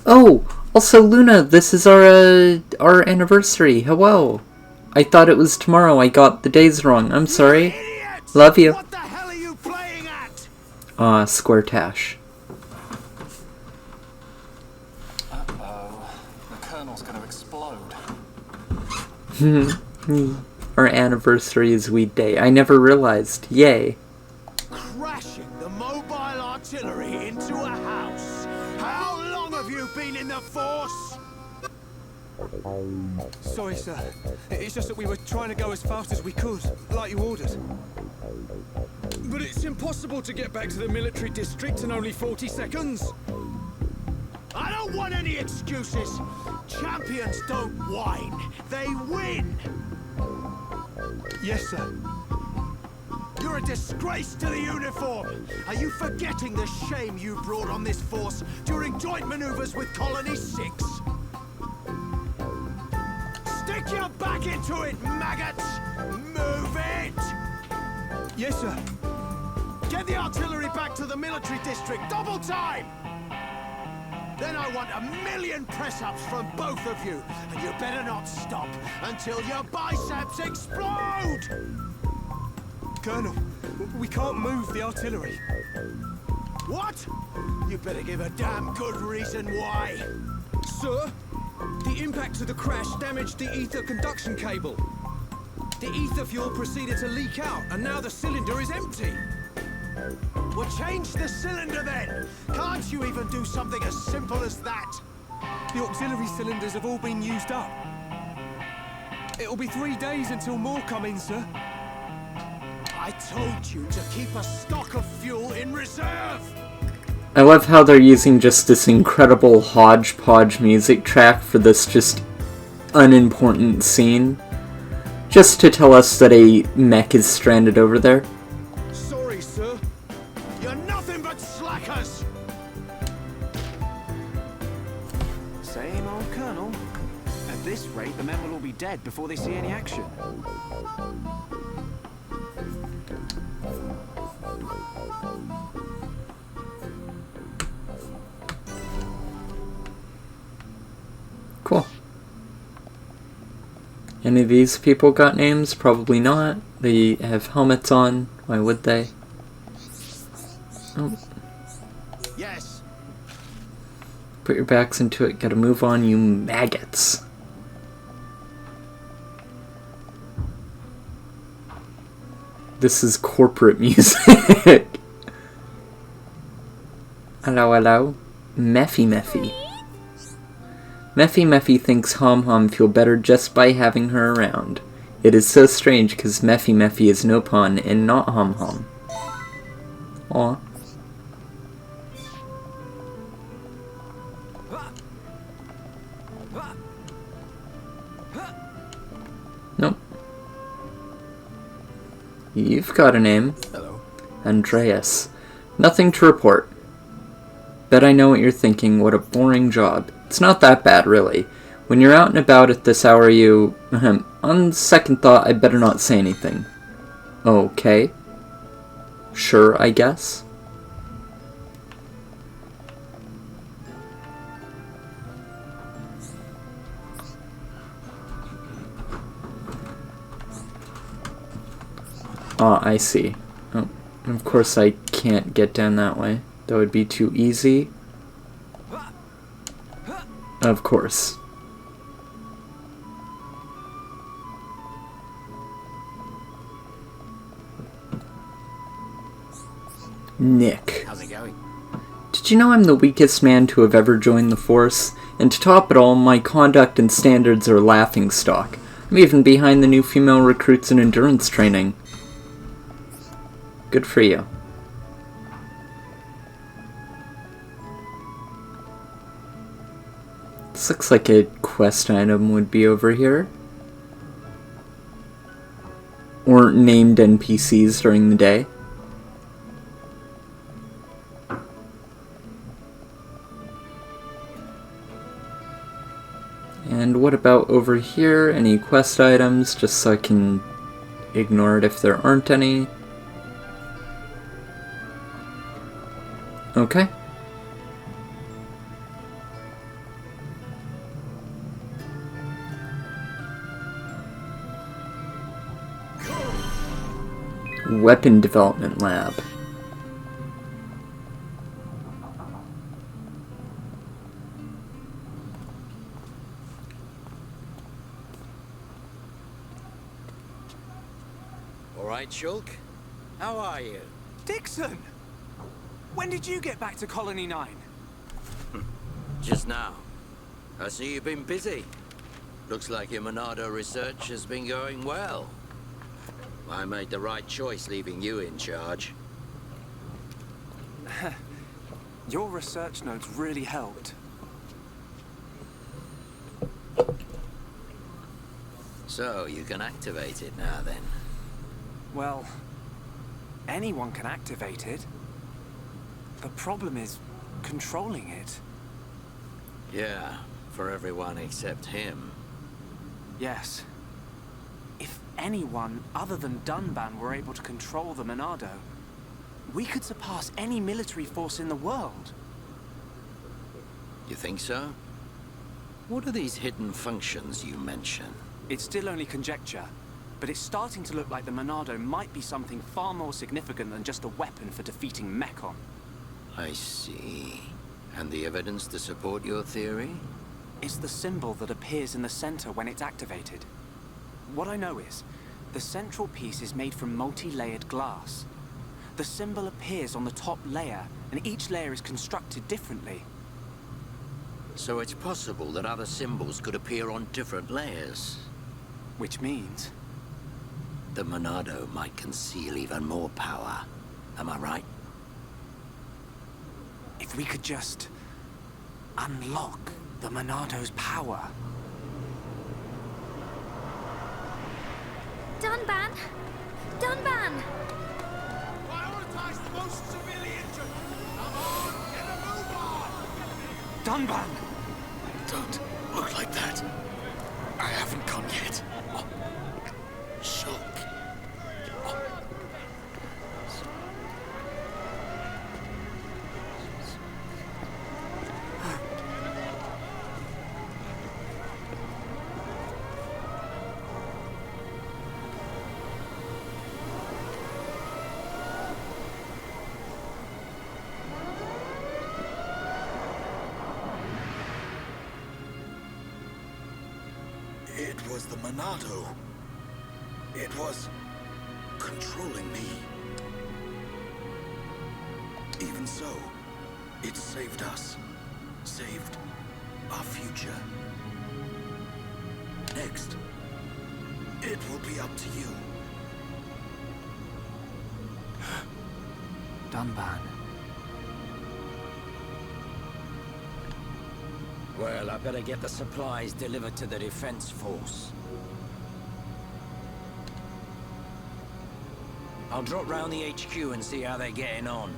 Oh, also Luna, this is our anniversary. Hello. I thought it was tomorrow. I got the days wrong. I'm sorry. Idiots! Love you. What the hell are you playing at? Square Tash. Uh-oh. The kernel's gonna explode. Our anniversary is weed day. I never realized. Yay. Crashing the mobile artillery into a house. How long have you been in the force? Sorry, sir. It's just that we were trying to go as fast as we could, like you ordered. But it's impossible to get back to the military district in only 40 seconds. I don't want any excuses. Champions don't whine. They win. Yes, sir. You're a disgrace to the uniform. Are you forgetting the shame you brought on this force during joint maneuvers with Colony 6? Stick your back into it, maggots! Move it! Yes, sir. Get the artillery back to the military district, double time! Then I want 1,000,000 press-ups from both of you, and you better not stop until your biceps explode! Colonel, we can't move the artillery. What? You better give a damn good reason why. Sir, the impact of the crash damaged the ether conduction cable. The ether fuel proceeded to leak out, and now the cylinder is empty. Well, change the cylinder then! Can't you even do something as simple as that? The auxiliary cylinders have all been used up. It'll be 3 days until more come in, sir. I told you to keep a stock of fuel in reserve! I love how they're using just this incredible hodgepodge music track for this just unimportant scene. Just to tell us that a mech is stranded over there. Sorry, sir. You're nothing but slackers! Same old Colonel. At this rate, the men will all be dead before they see any action. Cool. Any of these people got names? Probably not. They have helmets on. Why would they? Oh. Yes. Put your backs into it. Gotta move on, you maggots. This is corporate music. Hello, hello. Meffy Meffy. Meffy Meffy thinks Hom Hom feel better just by having her around. It is so strange because Meffy Meffy is no pun and not Hom Hom. Aw. Nope. You've got a name. Hello. Andreas. Nothing to report. Bet I know what you're thinking, what a boring job. It's not that bad, really. When you're out and about at this hour, you... on second thought, I better not say anything. Okay. Sure, I guess. Ah, I see. Oh, of course I can't get down that way. That would be too easy. Of course. Nick. How's it going? Did you know I'm the weakest man to have ever joined the Force? And to top it all, my conduct and standards are laughingstock. I'm even behind the new female recruits in endurance training. Good for you. This looks like a quest item would be over here. Or named NPCs during the day. And what about over here? Any quest items, just so I can ignore it if there aren't any. Okay. Weapon Development Lab. All right, Shulk. How are you? Dixon! When did you get back to Colony 9? Just now. I see you've been busy. Looks like your Monado research has been going well. I made the right choice leaving you in charge. Your research notes really helped. So, you can activate it now then? Well, anyone can activate it. The problem is controlling it. Yeah, for everyone except him. Yes. If anyone other than Dunban were able to control the Monado, we could surpass any military force in the world. You think so? What are these hidden functions you mention? It's still only conjecture, but it's starting to look like the Monado might be something far more significant than just a weapon for defeating Mechon. I see. And the evidence to support your theory? It's the symbol that appears in the center when it's activated. What I know is, the central piece is made from multi-layered glass. The symbol appears on the top layer, and each layer is constructed differently. So it's possible that other symbols could appear on different layers. Which means? The Monado might conceal even more power. Am I right? If we could just unlock the Monado's power. Dunban! Dunban! Prioritize the most severely injured. Come on, get a move on! Dunban! Don't look like that. I haven't come yet. Shulk. It was the Monado. It was controlling me. Even so, it saved us. Saved our future. Next, it will be up to you. Dunban. Well, I better get the supplies delivered to the defense force. I'll drop round the HQ and see how they're getting on.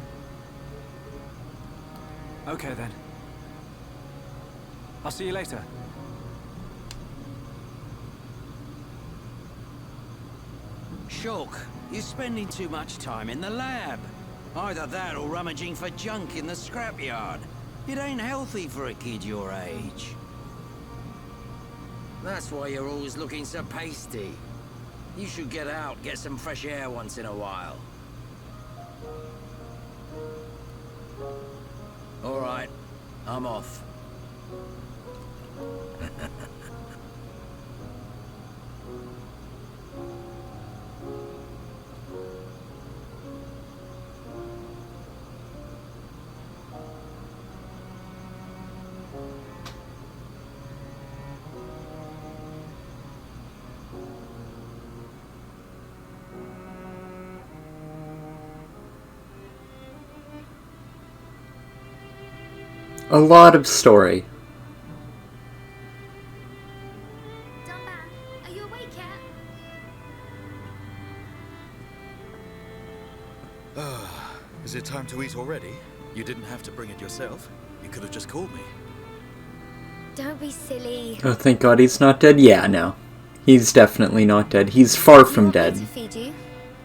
Okay then. I'll see you later. Shulk, you're spending too much time in the lab. Either that or rummaging for junk in the scrapyard. It ain't healthy for a kid your age. That's why you're always looking so pasty. You should get out, get some fresh air once in a while. All right, I'm off. A lot of story. Dunban, are you awake yet? Is it time to eat already? You didn't have to bring it yourself. You could have just called me. Don't be silly. Oh, thank God he's not dead. Yeah, no. He's definitely not dead. He's far from You want me dead. to feed you?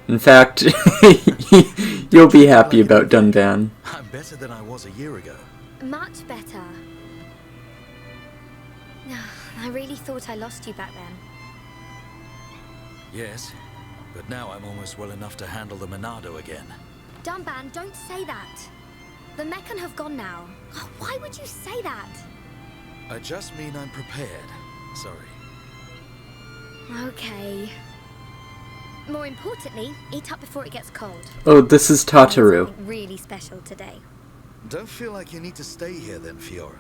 In fact, you'll be happy about Dunban. I'm better than I was a year ago. Much better. I really thought I lost you back then. Yes, but now I'm almost well enough to handle the Monado again. Dunban, don't say that. The Mechon have gone now. Oh, why would you say that? I just mean I'm prepared. Sorry. Okay. More importantly, eat up before it gets cold. Oh, this is Tataru. Something really special today. Don't feel like you need to stay here then, Fiora.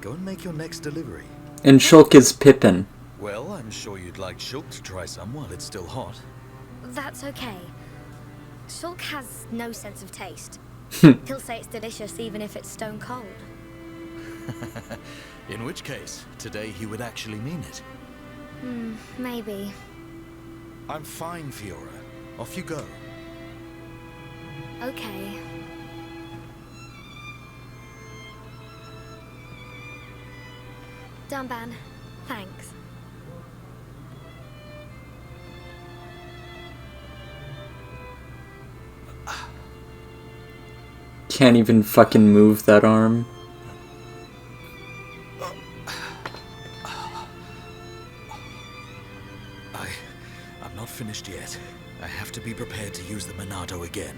Go and make your next delivery. And Shulk is Pippin. Well, I'm sure you'd like Shulk to try some while it's still hot. That's okay. Shulk has no sense of taste. He'll say it's delicious even if it's stone cold. In which case, today he would actually mean it. Maybe. I'm fine, Fiora. Off you go. Okay. Dunban, thanks. Can't even fucking move that arm. I'm not finished yet. I have to be prepared to use the Monado again.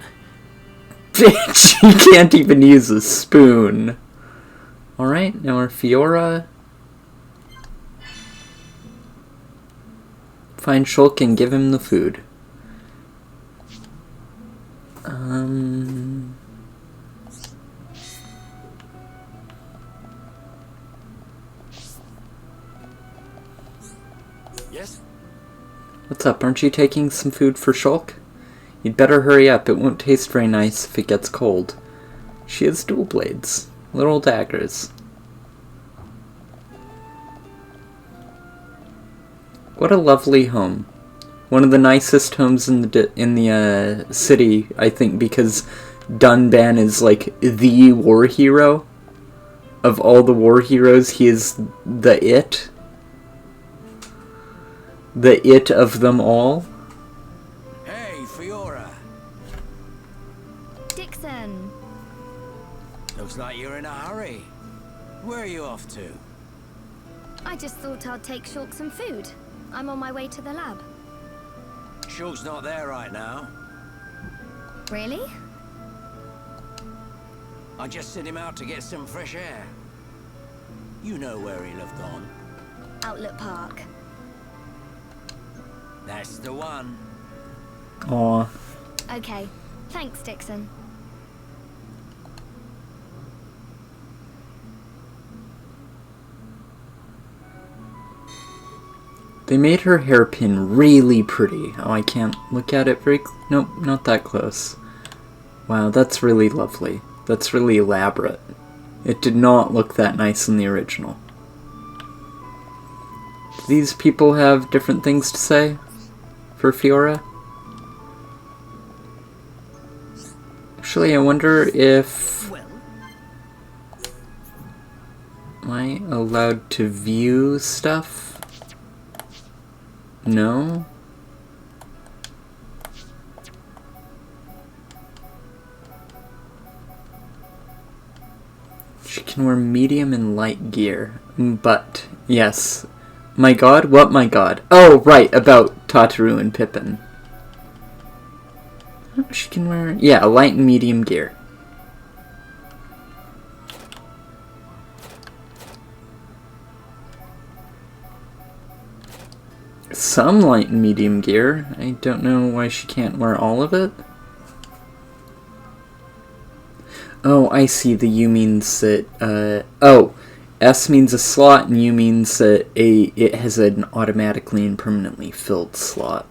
Bitch, you can't even use a spoon. Alright, now our Fiora. Find Shulk and give him the food. Yes? What's up, aren't you taking some food for Shulk? You'd better hurry up, it won't taste very nice if it gets cold. She has dual blades. Little daggers. What a lovely home. One of the nicest homes in the city, I think, because Dunban is like the war hero. Of all the war heroes, he is the it. The it of them all. Hey, Fiora. Dixon! Looks like you're in a hurry. Where are you off to? I just thought I'd take Shulk some food. I'm on my way to the lab. Shulk's not there right now. Really? I just sent him out to get some fresh air. You know where he'll have gone. Outlet Park. That's the one. Aw. Okay. Thanks, Dixon. They made her hairpin really pretty. Oh, I can't look at it very... Nope, not that close. Wow, that's really lovely. That's really elaborate. It did not look that nice in the original. Do these people have different things to say for Fiora? Actually, I wonder if... Am I allowed to view stuff? No? She can wear medium and light gear. But, yes. My god? What my god? Oh, right, about Tataru and Pippin. Oh, she can wear... Yeah, light and medium gear. Some light and medium gear. I don't know why she can't wear all of it. Oh, I see. The U means that, oh, S means a slot, and U means that it has an automatically and permanently filled slot.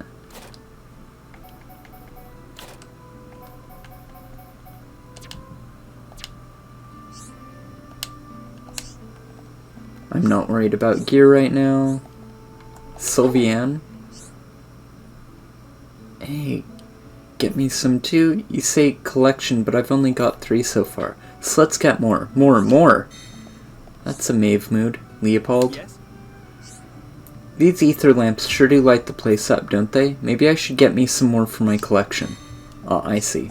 I'm not worried about gear right now. Sylviane? Hey, get me some too? You say collection, but I've only got 3 so far. So let's get more. More. That's a Maeve mood. Leopold? Yes? These ether lamps sure do light the place up, don't they? Maybe I should get me some more for my collection. Oh, I see.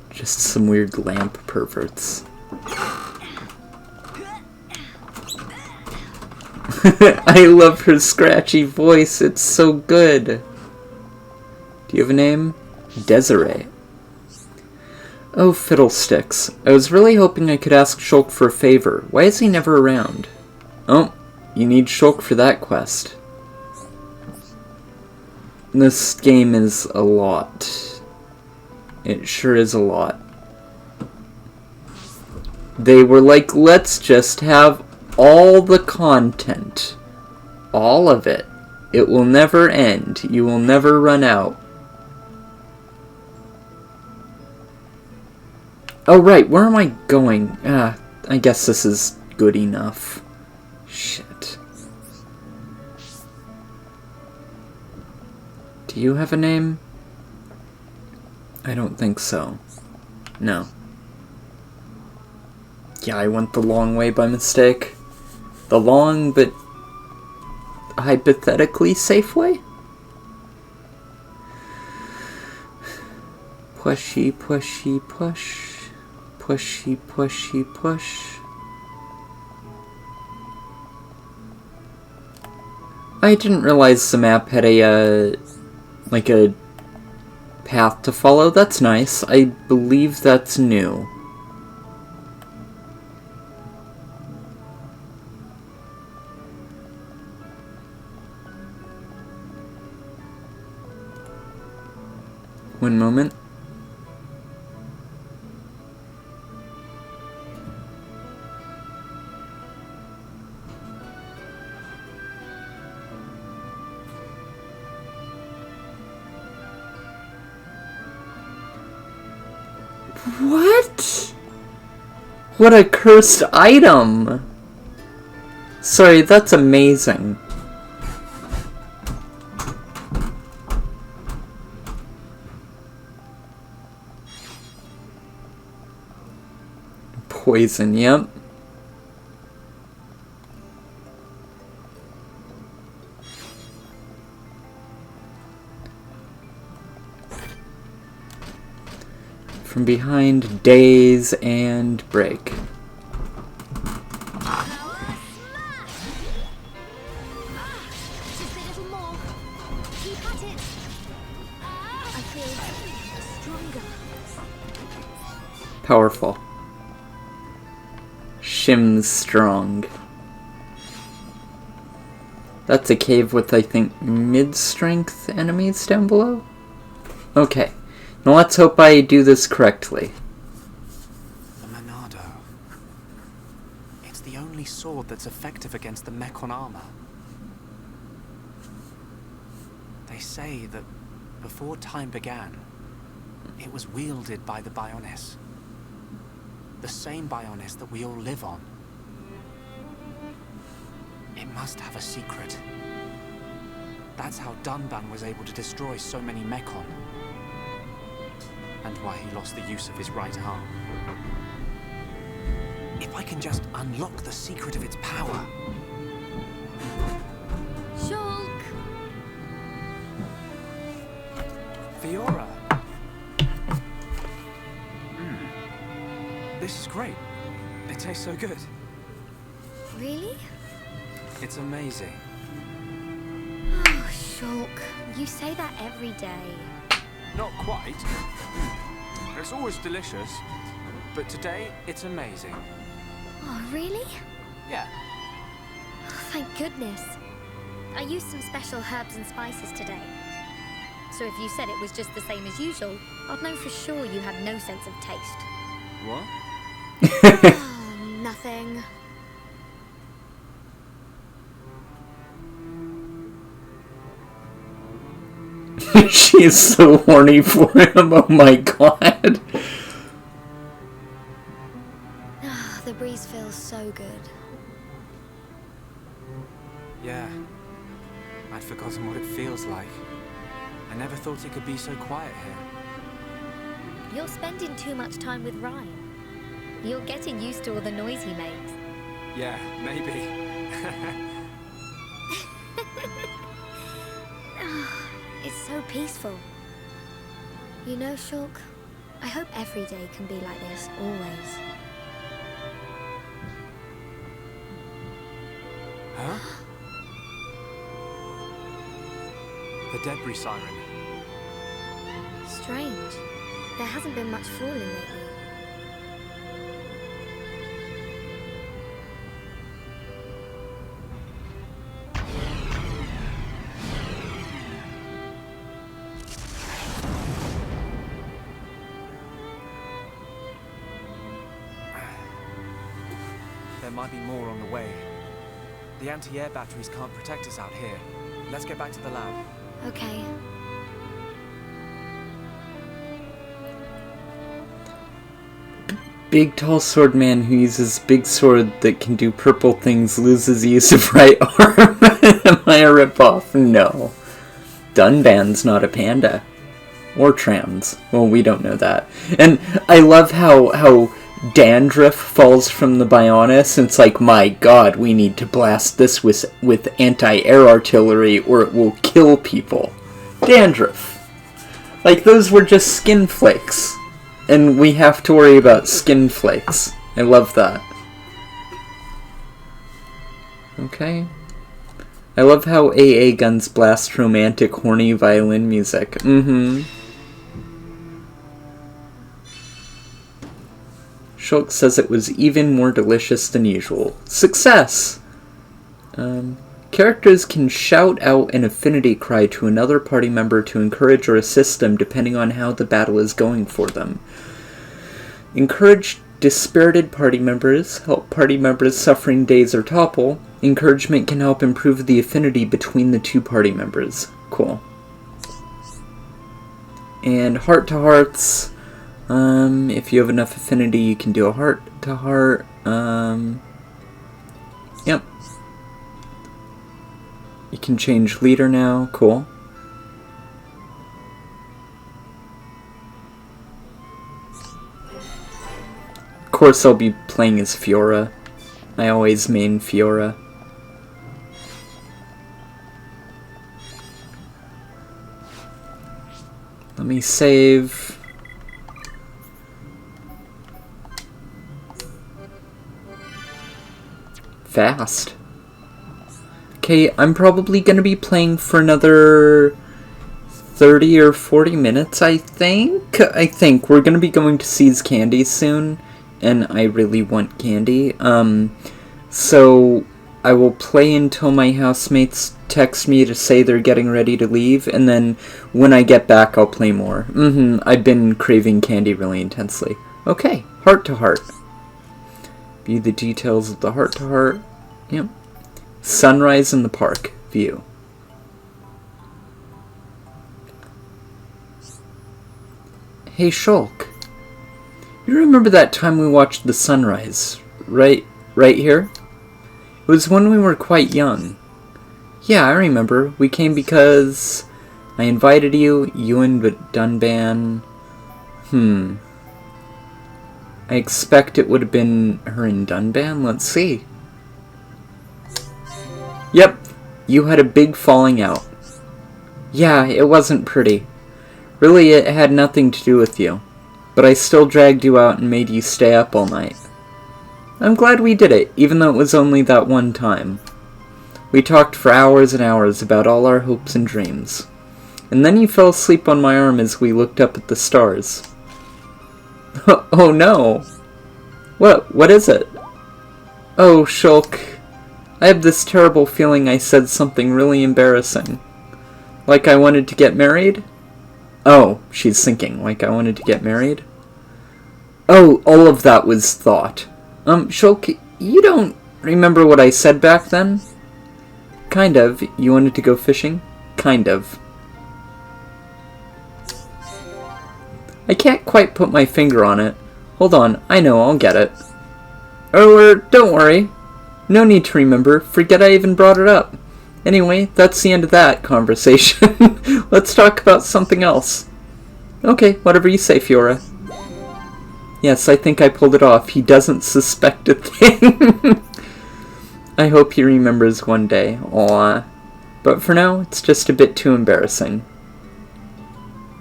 Just some weird lamp perverts. I love her scratchy voice, it's so good. Do you have a name? Desiree. Oh, fiddlesticks. I was really hoping I could ask Shulk for a favor. Why is he never around? Oh, you need Shulk for that quest. This game is a lot. It sure is a lot. They were like, let's just have all the content. All of it. It will never end. You will never run out. Oh, right, where am I going? I guess this is good enough. Shit. Do you have a name? I don't think so. No. Yeah, I went the long way by mistake. The long, but hypothetically safe way? Pushy, pushy, push. Pushy, pushy, push. I didn't realize the map had a, like a path to follow. That's nice. I believe that's new. One moment. What? What a cursed item! Sorry, that's amazing. Poison, yep. From behind, daze and break. Powerful. Shim's strong. That's a cave with, I think, mid-strength enemies down below? Okay. Now let's hope I do this correctly. The Monado. It's the only sword that's effective against the Mechon armor. They say that before time began, it was wielded by the Bionis. The same Bionis that we all live on. It must have a secret. That's how Dunban was able to destroy so many Mechon. And why he lost the use of his right arm. If I can just unlock the secret of its power. Shulk! Fiora! This is great. It tastes so good. Really? It's amazing. Oh, Shulk, you say that every day. Not quite. It's always delicious. But today, it's amazing. Oh, really? Yeah. Oh, thank goodness. I used some special herbs and spices today. So if you said it was just the same as usual, I'd know for sure you had no sense of taste. What? Oh, nothing. She is so horny for him, oh my god. Ah, the breeze feels so good. Yeah. I'd forgotten what it feels like. I never thought it could be so quiet here. You're spending too much time with Ryan. You're getting used to all the noise he makes. Yeah, maybe. It's so peaceful. You know, Shulk, I hope every day can be like this, always. Huh? The debris siren. Strange. There hasn't been much falling lately. There might be more on the way. The anti-air batteries can't protect us out here. Let's get back to the lab. Okay. big tall sword man who uses big sword that can do purple things loses use of right arm. Am I a ripoff? No. Dunban's not a panda. Or trans. Well, we don't know that. And I love how Dandruff falls from the Bionis, and it's like, my god, we need to blast this with anti-air artillery or it will kill people. Dandruff. Like, those were just skin flakes. And we have to worry about skin flakes. I love that. Okay. I love how AA guns blast romantic, horny violin music. Mm-hmm. Shulk says it was even more delicious than usual. Success! Characters can shout out an affinity cry to another party member to encourage or assist them depending on how the battle is going for them. Encourage dispirited party members, help party members suffering daze or topple. Encouragement can help improve the affinity between the two party members. Cool. And heart-to-hearts. If you have enough affinity, you can do a heart-to-heart. Yep. You can change leader now. Cool. Of course, I'll be playing as Fiora. I always main Fiora. Let me save. Fast. Okay, I'm probably going to be playing for another 30 or 40 minutes, I think. We're going to be going to See's Candy soon, and I really want candy. So I will play until my housemates text me to say they're getting ready to leave, and then when I get back, I'll play more. I've been craving candy really intensely. Okay, heart-to-heart. View the details of the heart-to-heart. Yep. Sunrise in the park. View. Hey, Shulk. You remember that time we watched the sunrise? Right here? It was when we were quite young. Yeah, I remember. We came because I invited you and Dunban. I expect it would have been her and Dunban. Let's see. Yep, you had a big falling out. Yeah, it wasn't pretty. Really, it had nothing to do with you. But I still dragged you out and made you stay up all night. I'm glad we did it, even though it was only that one time. We talked for hours and hours about all our hopes and dreams. And then you fell asleep on my arm as we looked up at the stars. Oh no! What is it? Oh, Shulk. I have this terrible feeling I said something really embarrassing. Like I wanted to get married? Oh, she's thinking, like I wanted to get married? Oh, all of that was thought. Shulk, you don't remember what I said back then? Kind of. You wanted to go fishing? Kind of. I can't quite put my finger on it. Hold on, I know, I'll get it. Or, don't worry. No need to remember. Forget I even brought it up. Anyway, that's the end of that conversation. Let's talk about something else. Okay, whatever you say, Fiora. Yes, I think I pulled it off. He doesn't suspect a thing. I hope he remembers one day. Aw. But for now, it's just a bit too embarrassing.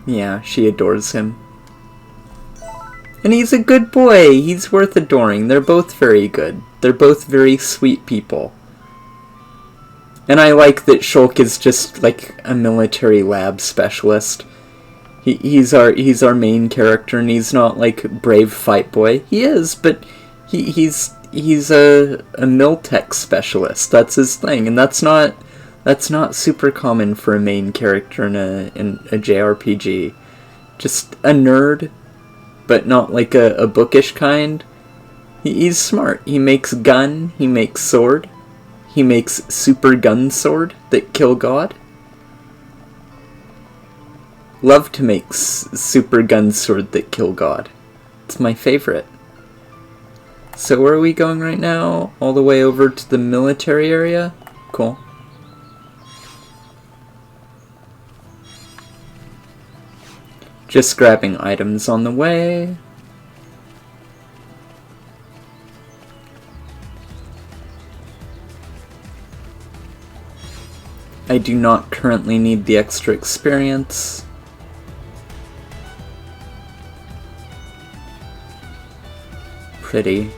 Yeah, she adores him. And he's a good boy. He's worth adoring. They're both very good. They're both very sweet people. And I like that Shulk is just like a military lab specialist. He's our main character, and he's not like brave fight boy. He is, but he's a Miltech specialist. That's his thing, and that's not super common for a main character in a JRPG. Just a nerd, but not like a bookish kind. He's smart. He makes gun. He makes sword. He makes super gun sword that kill God. Love to make super gun sword that kill God. It's my favorite. So where are we going right now? All the way over to the military area? Cool. Just grabbing items on the way. I do not currently need the extra experience. Pretty.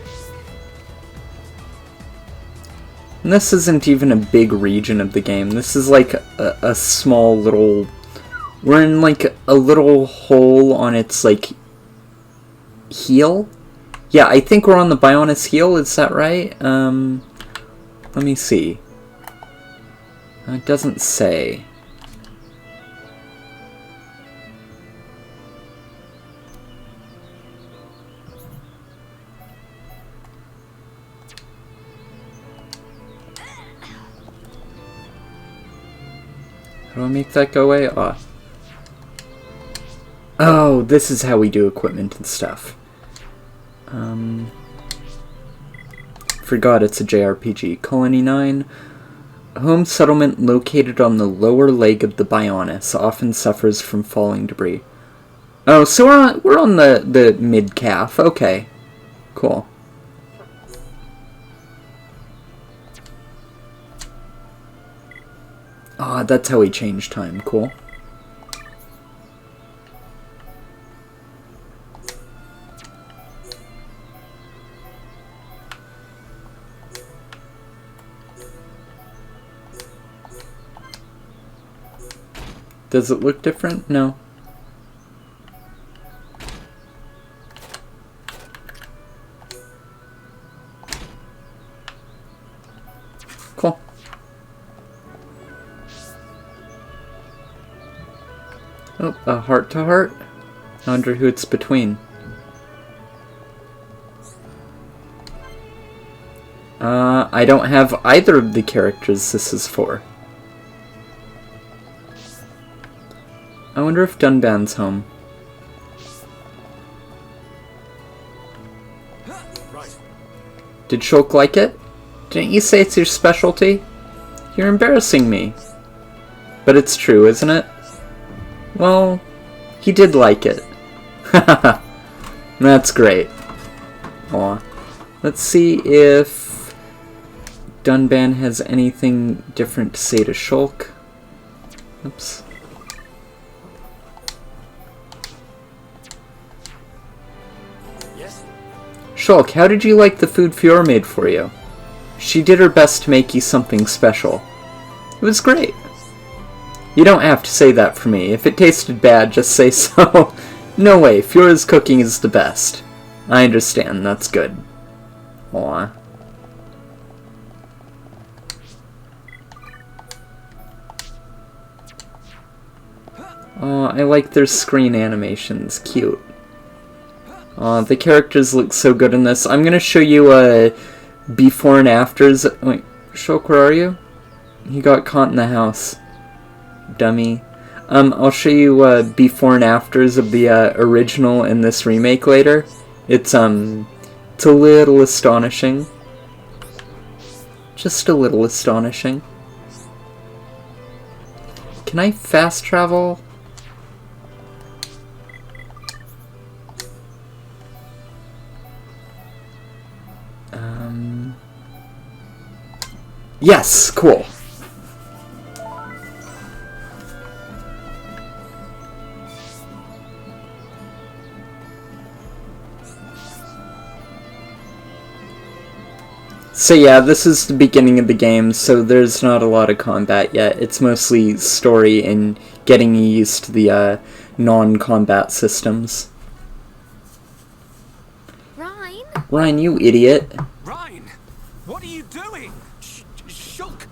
And this isn't even a big region of the game. This is like a small little... We're in like a little hole on its like heel? Yeah, I think we're on the Bionis heel, is that right? Let me see. It doesn't say. How do I make that go away? Ah. Oh, this is how we do equipment and stuff. Forgot it's a JRPG. Colony 9. A home settlement located on the lower leg of the Bionis often suffers from falling debris. Oh, so we're on the mid-calf. Okay. Cool. Ah, that's how we change time. Cool. Does it look different? No. Cool. Oh, a heart to heart? I wonder who it's between. I don't have either of the characters this is for. I wonder if Dunban's home. Did Shulk like it? Didn't you say it's your specialty? You're embarrassing me. But it's true, isn't it? Well, he did like it. Haha. That's great. Aw. Let's see if Dunban has anything different to say to Shulk. Oops. Shulk, how did you like the food Fiora made for you? She did her best to make you something special. It was great. You don't have to say that for me. If it tasted bad, just say so. No way, Fiora's cooking is the best. I understand, that's good. Aw. Oh, I like their screen animations. Cute. The characters look so good in this. I'm gonna show you before and afters. Wait, Shulk, where are you? He got caught in the house. Dummy. I'll show you before and afters of the original and this remake later. It's a little astonishing. Just a little astonishing. Can I fast travel? Yes, cool. So yeah, this is the beginning of the game, so there's not a lot of combat yet. It's mostly story and getting used to the non-combat systems. Ryan? Ryan, you idiot. Ryan, what are you doing? Shulk.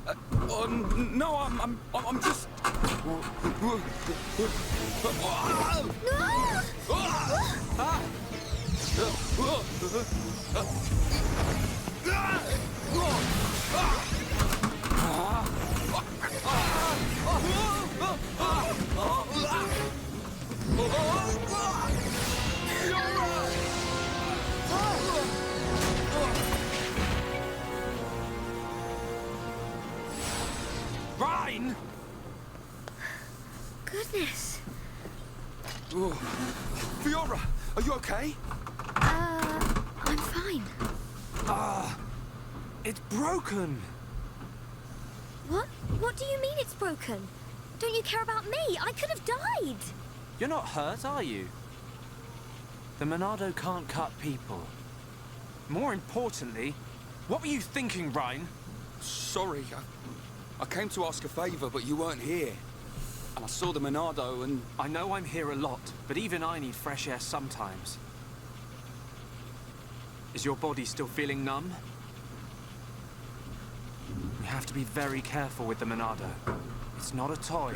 No, I'm just. Rhine! Goodness. Oh. Fiora, are you okay? I'm fine. It's broken. What? What do you mean it's broken? Don't you care about me? I could have died. You're not hurt, are you? The Monado can't cut people. More importantly, what were you thinking, Rhine? Sorry, I came to ask a favor, but you weren't here. And I saw the Monado and... I know I'm here a lot, but even I need fresh air sometimes. Is your body still feeling numb? We have to be very careful with the Monado. It's not a toy.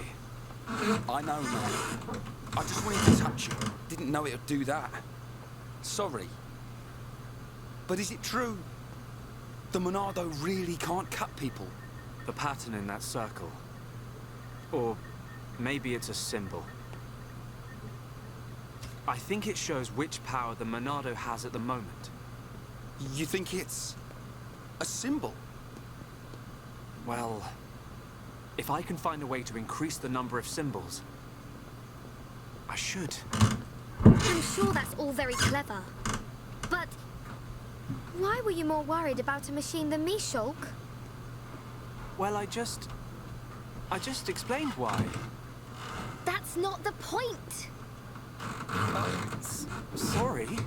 I know, man. I just wanted to touch you. Didn't know it would do that. Sorry. But is it true? The Monado really can't cut people? The pattern in that circle. Or maybe it's a symbol. I think it shows which power the Monado has at the moment. You think it's... a symbol? Well, if I can find a way to increase the number of symbols, I should. I'm sure that's all very clever. But why were you more worried about a machine than me, Shulk? Well, I just explained why. That's not the point. Sorry.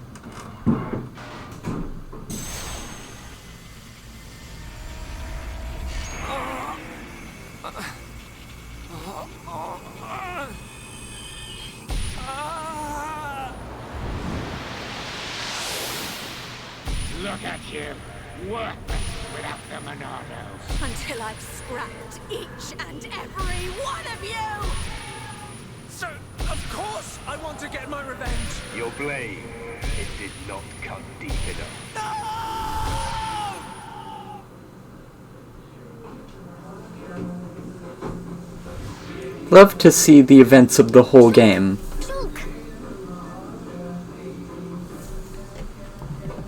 Look at you, worthless without the Monado. Until I've scrapped each and every one of you! So, of course I want to get my revenge. Your blade, it did not cut deep enough. Love to see the events of the whole game.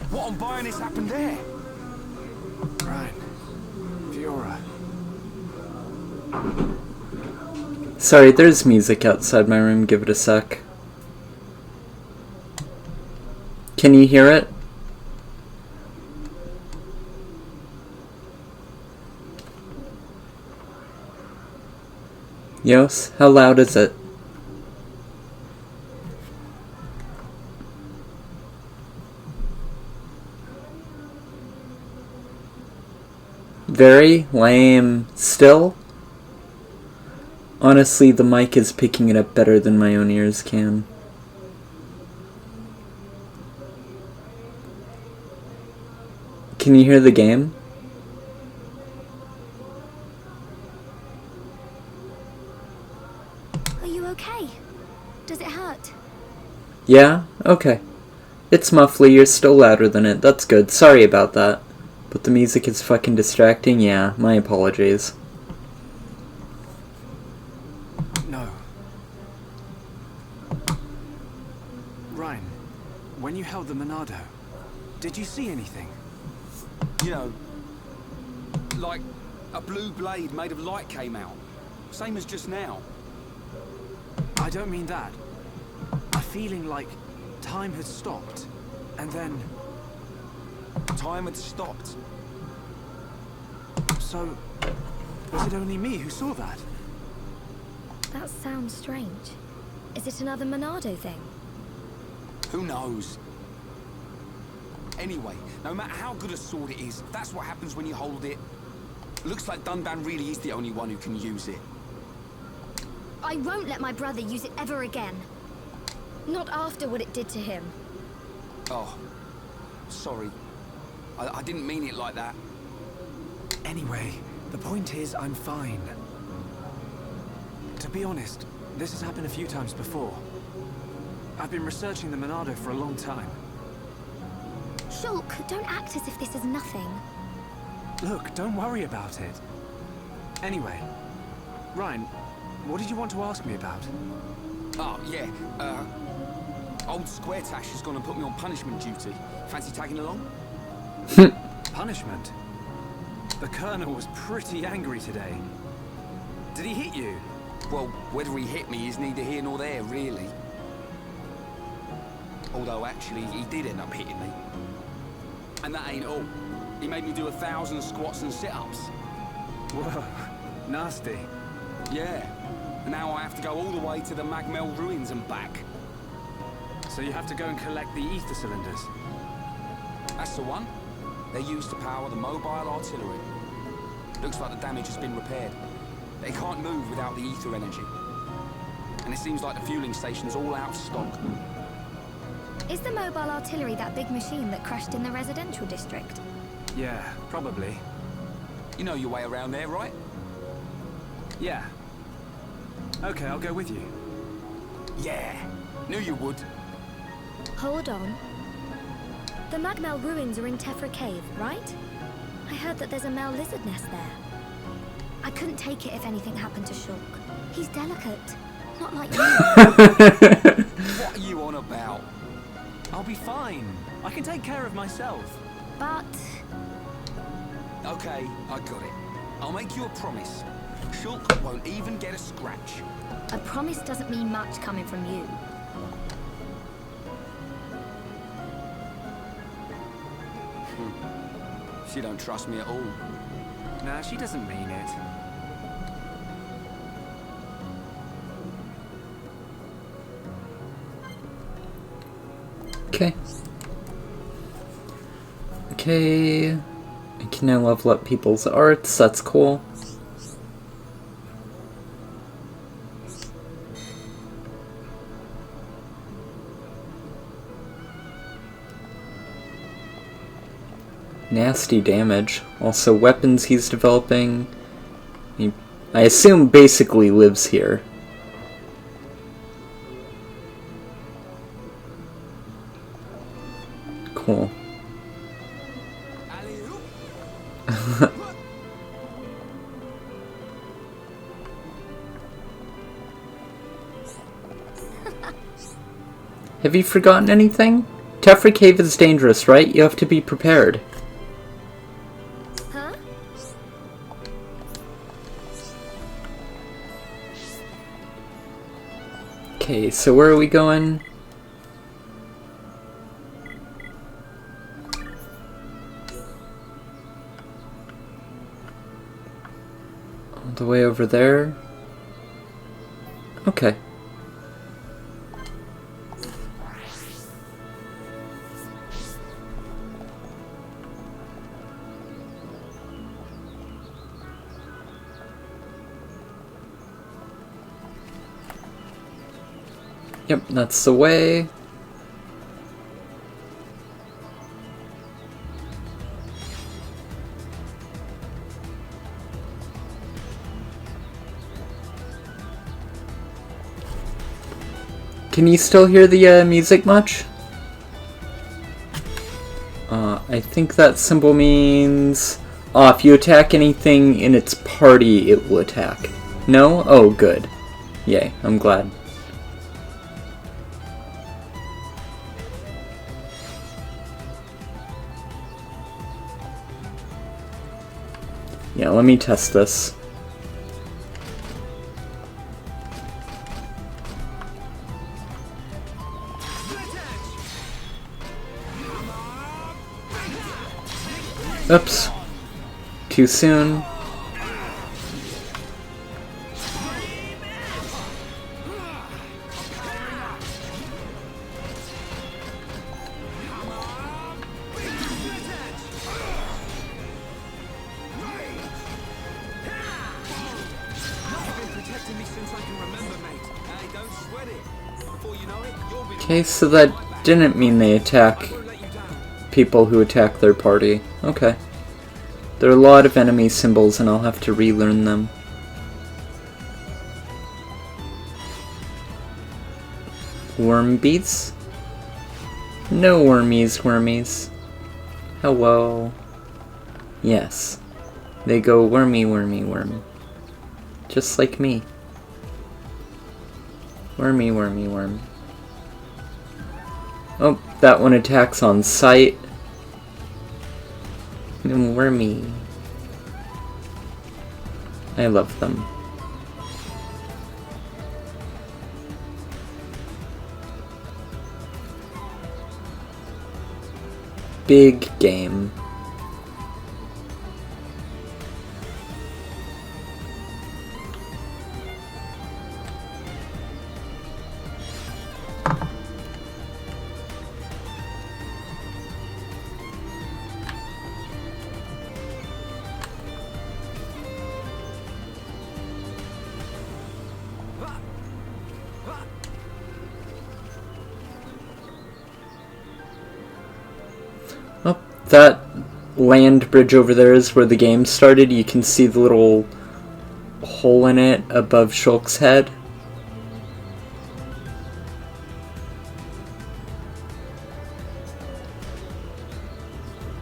What on Bionis happened there? Right. Fiora. Sorry, there's music outside my room. Give it a sec. Can you hear it? Yos, how loud is it? Very lame. Still? Honestly, the mic is picking it up better than my own ears can. Can you hear the game? Are you okay? Does it hurt? Yeah? Okay. It's muffly, you're still louder than it. That's good. Sorry about that. But the music is fucking distracting? Yeah, my apologies. No. Ryan, when you held the Monado, did you see anything? You know, like a blue blade made of light came out. Same as just now. I don't mean that. A feeling like time had stopped, and then... Time had stopped. So, was it only me who saw that? That sounds strange. Is it another Monado thing? Who knows? Anyway, no matter how good a sword it is, that's what happens when you hold it. Looks like Dunban really is the only one who can use it. I won't let my brother use it ever again. Not after what it did to him. Oh, sorry. I didn't mean it like that. Anyway, the point is I'm fine. To be honest, this has happened a few times before. I've been researching the Monado for a long time. Shulk, don't act as if this is nothing. Look, don't worry about it. Anyway, Ryan, what did you want to ask me about? Oh, yeah. Old Square Tash has gone and put me on punishment duty. Fancy tagging along? Punishment? The Colonel was pretty angry today. Did he hit you? Well, whether he hit me is neither here nor there, really. Although, actually, he did end up hitting me. And that ain't all. He made me do 1,000 squats and sit-ups. Whoa, nasty. Yeah. And now I have to go all the way to the Magmel ruins and back. So you have to go and collect the ether cylinders? That's the one. They're used to power the mobile artillery. Looks like the damage has been repaired. They can't move without the ether energy. And it seems like the fueling station's all out of stock. Is the mobile artillery that big machine that crashed in the residential district? Yeah, probably. You know your way around there, right? Yeah. Okay, I'll go with you. Yeah. Knew you would. Hold on. The Magmel ruins are in Tephra Cave, right? I heard that there's a Mel lizard nest there. I couldn't take it if anything happened to Shulk. He's delicate, not like you. What are you on about? I'll be fine. I can take care of myself. But... Okay, I got it. I'll make you a promise. Shulk won't even get a scratch. a promise doesn't mean much coming from you. She don't trust me at all. Nah, she doesn't mean it. Okay. Okay. I can now level up people's arts, that's cool. Nasty damage. Also weapons he's developing. I assume basically lives here. Cool. Have you forgotten anything? Tephra Cave is dangerous, right? You have to be prepared. Huh? Okay, so where are we going? All the way over there? Okay. Yep, that's the way. Can you still hear the music much? I think that symbol means... if you attack anything in its party, it will attack. No? Oh, good. Yay, I'm glad. Yeah, let me test this. Oops. Too soon. Okay, so that didn't mean they attack people who attack their party. Okay. There are a lot of enemy symbols and I'll have to relearn them. Wormbeats? No wormies. Hello. Yes. They go worm. Just like me. Worm. Oh, that one attacks on sight. Wormy. I love them. big game. Oh, that land bridge over there is where the game started. You can see the little hole in it above Shulk's head.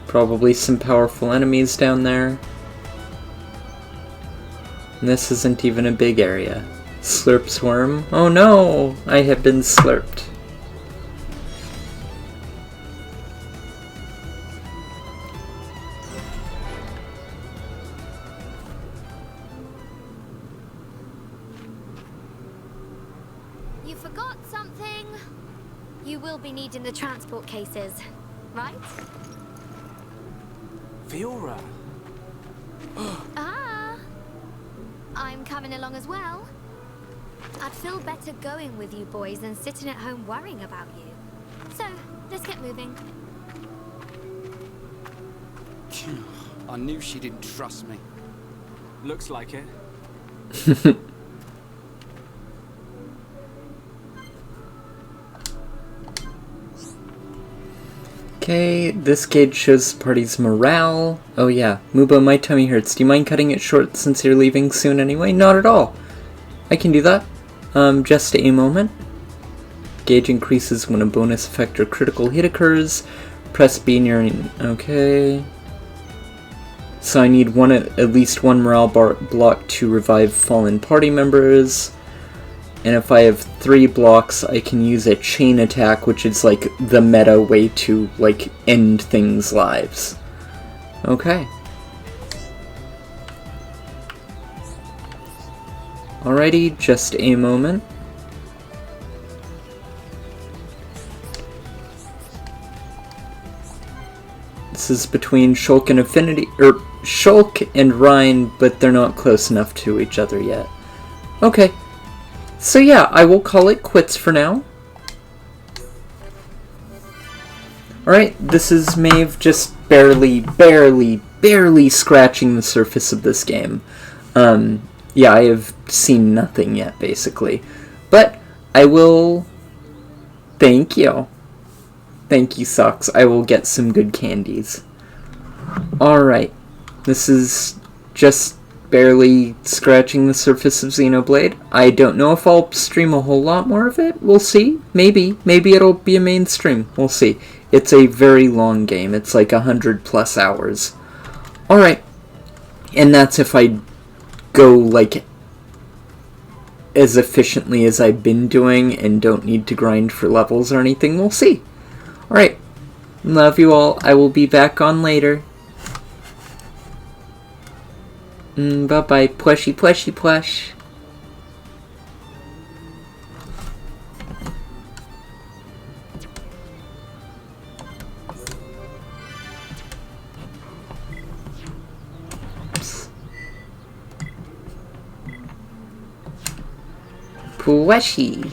Probably some powerful enemies down there. And this isn't even a big area. Slurp's worm. Oh no! I have been slurped. You forgot something? You will be needing the transport cases, right? Fiora! Ah! I'm coming along as well. I'd feel better going with you boys than sitting at home worrying about you. So, let's get moving. I knew she didn't trust me. Looks like it. Okay, this gauge shows the party's morale. Oh yeah, Mubo, my tummy hurts. Do you mind cutting it short since you're leaving soon anyway? Not at all. I can do that. Just a moment. Gauge increases when a bonus effect or critical hit occurs. Press B near... Okay. So I need at least one morale block to revive fallen party members. And if I have 3 blocks, I can use a chain attack, which is like the meta way to like end things' lives. Okay. Alrighty, just a moment. This is between Shulk and Shulk and Rhine, but they're not close enough to each other yet. Okay. So yeah, I will call it quits for now. Alright, this is Maeve just barely scratching the surface of this game. Yeah, I have seen nothing yet, basically. But I will... Thank you. Thank you, Socks. I will get some good candies. Alright, this is just barely scratching the surface of Xenoblade. I don't know if I'll stream a whole lot more of it. We'll see. Maybe. Maybe it'll be a mainstream. We'll see. It's a very long game. It's like 100+ hours. Alright. And that's if I go, like, as efficiently as I've been doing and don't need to grind for levels or anything. We'll see. Alright. Love you all. I will be back on later. Bye-bye. Plushy, plushy, plush. Plushy.